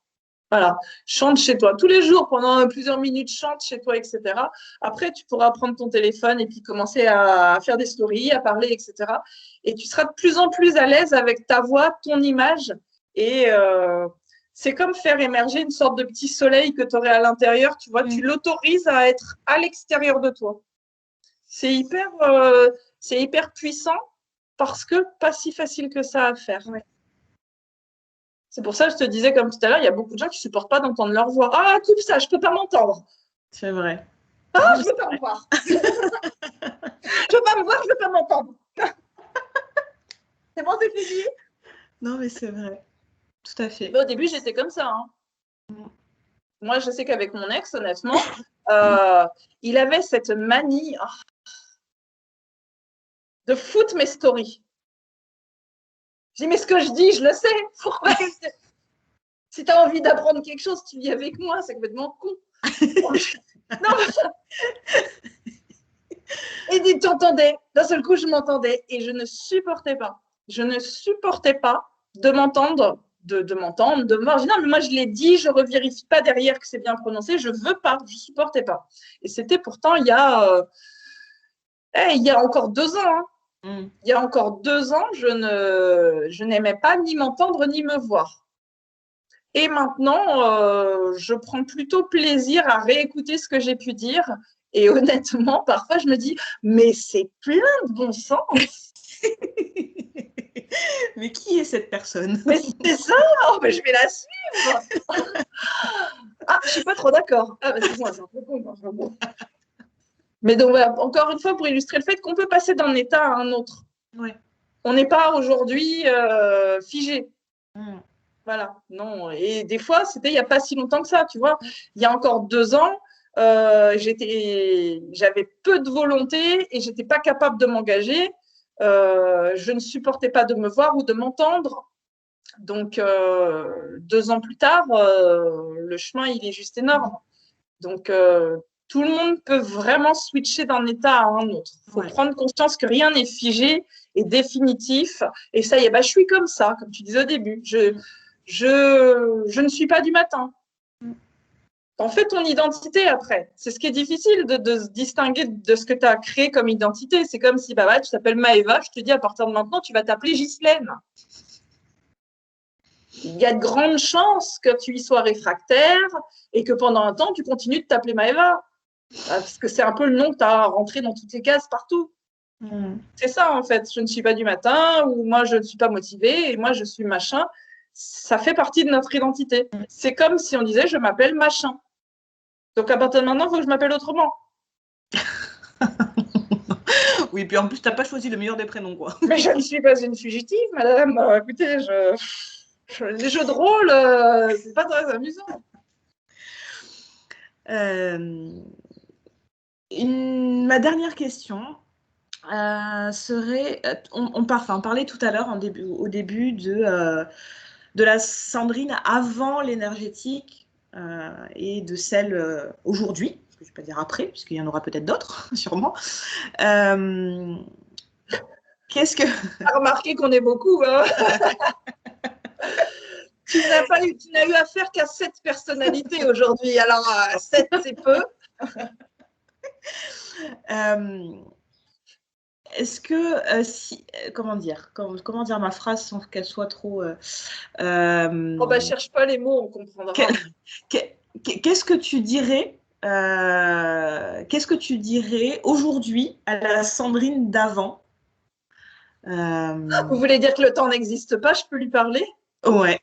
Voilà, chante chez toi. Tous les jours, pendant plusieurs minutes, chante chez toi, etc. Après, tu pourras prendre ton téléphone et puis commencer à faire des stories, à parler, etc. Et tu seras de plus en plus à l'aise avec ta voix, ton image. Et c'est comme faire émerger une sorte de petit soleil que tu aurais à l'intérieur. Tu vois, tu l'autorises à être à l'extérieur de toi. C'est hyper puissant parce que pas si facile que ça à faire. Ouais. C'est pour ça que je te disais, comme tout à l'heure, il y a beaucoup de gens qui ne supportent pas d'entendre leur voix. Ah, coupe ça, je ne peux pas m'entendre. C'est vrai. Ah, je ne veux pas me voir. Je ne veux pas me voir, je ne veux pas m'entendre. C'est bon, c'est fini. Non, mais c'est vrai. Tout à fait. Mais au début, j'étais comme ça. Hein. Moi, je sais qu'avec mon ex, honnêtement, il avait cette manie de foutre mes stories. Je dis, mais ce que je dis, je le sais. Pourquoi si tu as envie d'apprendre quelque chose, tu vis avec moi. C'est complètement con. Non. Et tu entendais. D'un seul coup, je m'entendais et je ne supportais pas. Je ne supportais pas de m'entendre, de m'entendre, de me voir. Je dis, non, mais moi, je l'ai dit, je ne revérifie pas derrière que c'est bien prononcé. Je ne veux pas, je ne supportais pas. Et c'était pourtant il y a encore 2 ans. Hein. Il y a encore 2 ans, je n'aimais pas ni m'entendre ni me voir. Et maintenant, je prends plutôt plaisir à réécouter ce que j'ai pu dire. Et honnêtement, parfois, je me dis, mais c'est plein de bon sens. Mais qui est cette personne? Mais c'est ça, mais je vais la suivre. Ah, je ne suis pas trop d'accord. Ah, c'est moi, c'est un peu con. Mais donc, voilà, encore une fois, pour illustrer le fait qu'on peut passer d'un état à un autre. Ouais. On n'est pas aujourd'hui figé. Voilà, non. Et des fois, c'était il n'y a pas si longtemps que ça, tu vois. Il y a encore 2 ans, j'avais peu de volonté et j'étais pas capable de m'engager. Je ne supportais pas de me voir ou de m'entendre. Donc, 2 ans plus tard, le chemin, il est juste énorme. Donc, tout le monde peut vraiment switcher d'un état à un autre. Il faut prendre conscience que rien n'est figé et définitif. Et ça y est, je suis comme ça, comme tu disais au début. Je ne suis pas du matin. En fait, ton identité après. C'est ce qui est difficile de se distinguer de ce que tu as créé comme identité. C'est comme si tu t'appelles Maëva, je te dis à partir de maintenant, tu vas t'appeler Ghislaine. Il y a de grandes chances que tu y sois réfractaire et que pendant un temps, tu continues de t'appeler Maëva. Parce que c'est un peu le nom que tu as rentré dans toutes les cases partout. C'est ça, en fait. Je ne suis pas du matin, ou moi, je ne suis pas motivée, et moi, je suis machin. Ça fait partie de notre identité. C'est comme si on disait, je m'appelle machin. Donc, à partir de maintenant, il faut que je m'appelle autrement. Oui, puis en plus, tu n'as pas choisi le meilleur des prénoms, quoi. Mais je ne suis pas une fugitive, madame. Écoutez, les jeux de rôle, c'est pas très amusant. Ma dernière question serait, on parlait tout à l'heure au début de la Sandrine avant l'énergétique et de celle aujourd'hui, je ne vais pas dire après, puisqu'il y en aura peut-être d'autres, sûrement. Qu'est-ce que... Tu as remarqué qu'on est beaucoup, hein. Tu n'as eu affaire qu'à 7 personnalités aujourd'hui. Alors, 7, c'est peu. Est-ce que, comment dire ma phrase sans qu'elle soit trop... cherche pas les mots, on comprendra. Qu'est-ce que tu dirais aujourd'hui à la Sandrine d'avant? Vous voulez dire que le temps n'existe pas? Je peux lui parler? Ouais.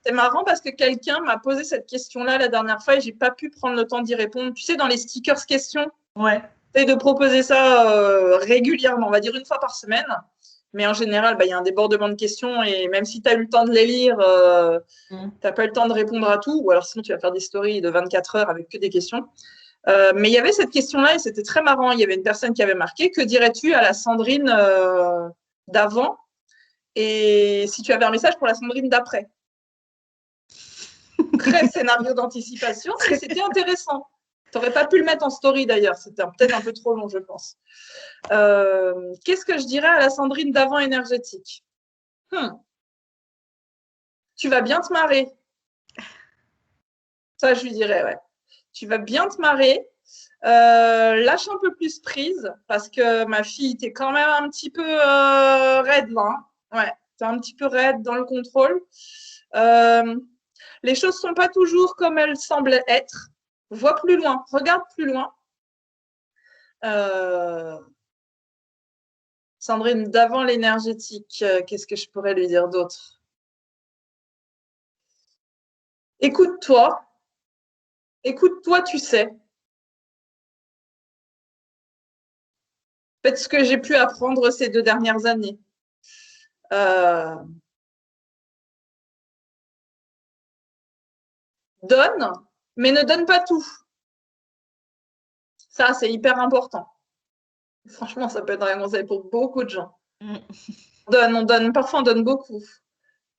C'est marrant parce que quelqu'un m'a posé cette question-là la dernière fois et j'ai pas pu prendre le temps d'y répondre. Tu sais, dans les stickers questions, j'essaie de proposer ça régulièrement, on va dire 1 fois par semaine. Mais en général, il y a un débordement de questions et même si tu as eu le temps de les lire, tu n'as pas eu le temps de répondre à tout. Ou alors sinon, tu vas faire des stories de 24 heures avec que des questions. Mais il y avait cette question-là et c'était très marrant. Il y avait une personne qui avait marqué « Que dirais-tu à la Sandrine d'avant et si tu avais un message pour la Sandrine d'après ?» Très scénario d'anticipation, mais c'était intéressant. Tu n'aurais pas pu le mettre en story d'ailleurs, c'était peut-être un peu trop long, je pense. Qu'est-ce que je dirais à la Sandrine d'avant énergétique? Tu vas bien te marrer. Ça, je lui dirais, ouais. Tu vas bien te marrer. Lâche un peu plus prise parce que ma fille, t'es quand même un petit peu raide là. Hein. Ouais, t'es un petit peu raide dans le contrôle. Les choses ne sont pas toujours comme elles semblent être. Vois plus loin, regarde plus loin. Sandrine, d'avant l'énergétique, qu'est-ce que je pourrais lui dire d'autre? Écoute-toi. Écoute-toi, tu sais. Faites ce que j'ai pu apprendre ces 2 dernières années. Donne, mais ne donne pas tout. Ça, c'est hyper important. Franchement, ça peut être un conseil pour beaucoup de gens. On donne, parfois on donne beaucoup.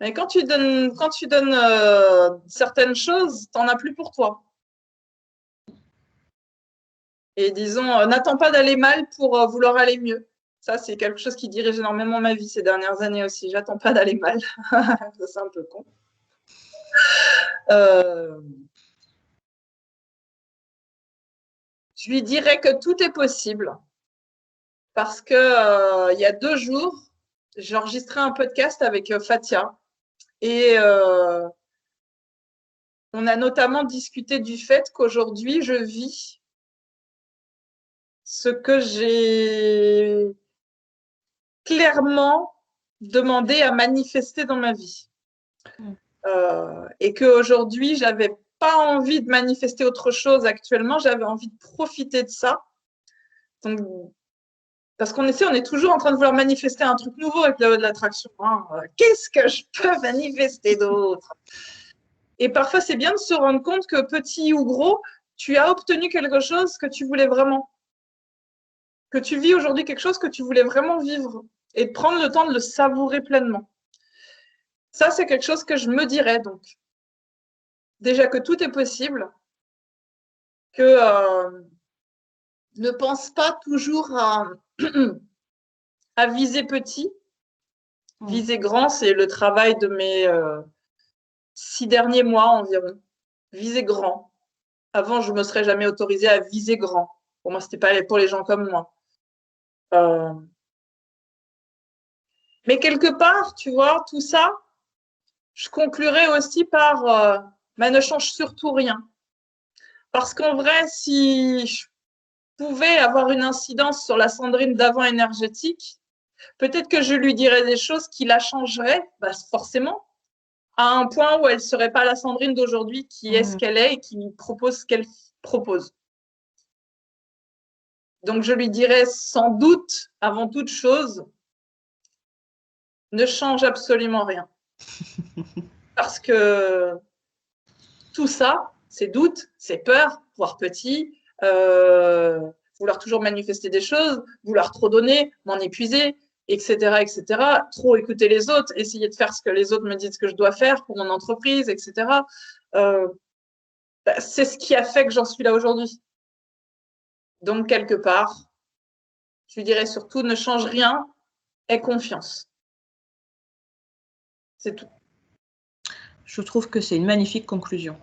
Mais quand tu donnes certaines choses, tu n'en as plus pour toi. Et disons, n'attends pas d'aller mal pour vouloir aller mieux. Ça, c'est quelque chose qui dirige énormément ma vie ces dernières années aussi. J'attends pas d'aller mal. Ça, c'est un peu con. Je lui dirais que tout est possible. Parce que il y a 2 jours, j'ai enregistré un podcast avec Fatia. Et on a notamment discuté du fait qu'aujourd'hui, je vis ce que j'ai clairement demandé à manifester dans ma vie. Et qu'aujourd'hui, je n'avais pas envie de manifester autre chose actuellement, j'avais envie de profiter de ça. Donc, parce qu'on est toujours en train de vouloir manifester un truc nouveau avec la loi de l'attraction. Hein. Qu'est-ce que je peux manifester d'autre? Et parfois, c'est bien de se rendre compte que petit ou gros, tu as obtenu quelque chose que tu voulais vraiment. Que tu vis aujourd'hui quelque chose que tu voulais vraiment vivre. Et de prendre le temps de le savourer pleinement. Ça, c'est quelque chose que je me dirais, donc. Déjà que tout est possible, que ne pense pas toujours à viser petit. Viser grand, c'est le travail de mes 6 derniers mois environ. Viser grand. Avant, je ne me serais jamais autorisée à viser grand. Pour moi, ce n'était pas pour les gens comme moi. Mais quelque part, tu vois, tout ça, je conclurai aussi par ne change surtout rien. Parce qu'en vrai, si je pouvais avoir une incidence sur la Sandrine d'avant énergétique, peut-être que je lui dirais des choses qui la changeraient, forcément, à un point où elle ne serait pas la Sandrine d'aujourd'hui qui est ce qu'elle est et qui propose ce qu'elle propose. Donc, je lui dirais sans doute, avant toute chose, ne change absolument rien. Parce que tout ça, ces doutes, ces peurs, voir petit, vouloir toujours manifester des choses, vouloir trop donner, m'en épuiser, etc., etc., trop écouter les autres, essayer de faire ce que les autres me disent que je dois faire pour mon entreprise, etc. C'est ce qui a fait que j'en suis là aujourd'hui. Donc, quelque part, je lui dirais surtout, ne change rien, aie confiance. C'est tout. Je trouve que c'est une magnifique conclusion.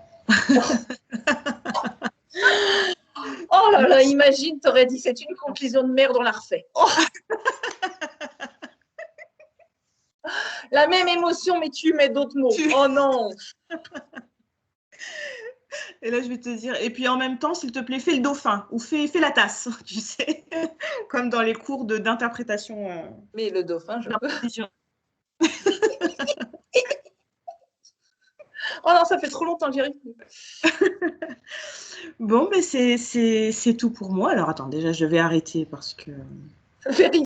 Oh là là, imagine, t'aurais dit, c'est une conclusion de merde, on la refait. Oh la même émotion, mais tu mets d'autres mots. Oh non. Et là, je vais te dire, et puis en même temps, s'il te plaît, fais le dauphin ou fais la tasse, tu sais, comme dans les cours d'interprétation. Mais le dauphin, je peux. Oh non, ça fait trop longtemps que j'y arrive. Bon, mais c'est tout pour moi. Alors, attends, déjà, je vais arrêter parce que...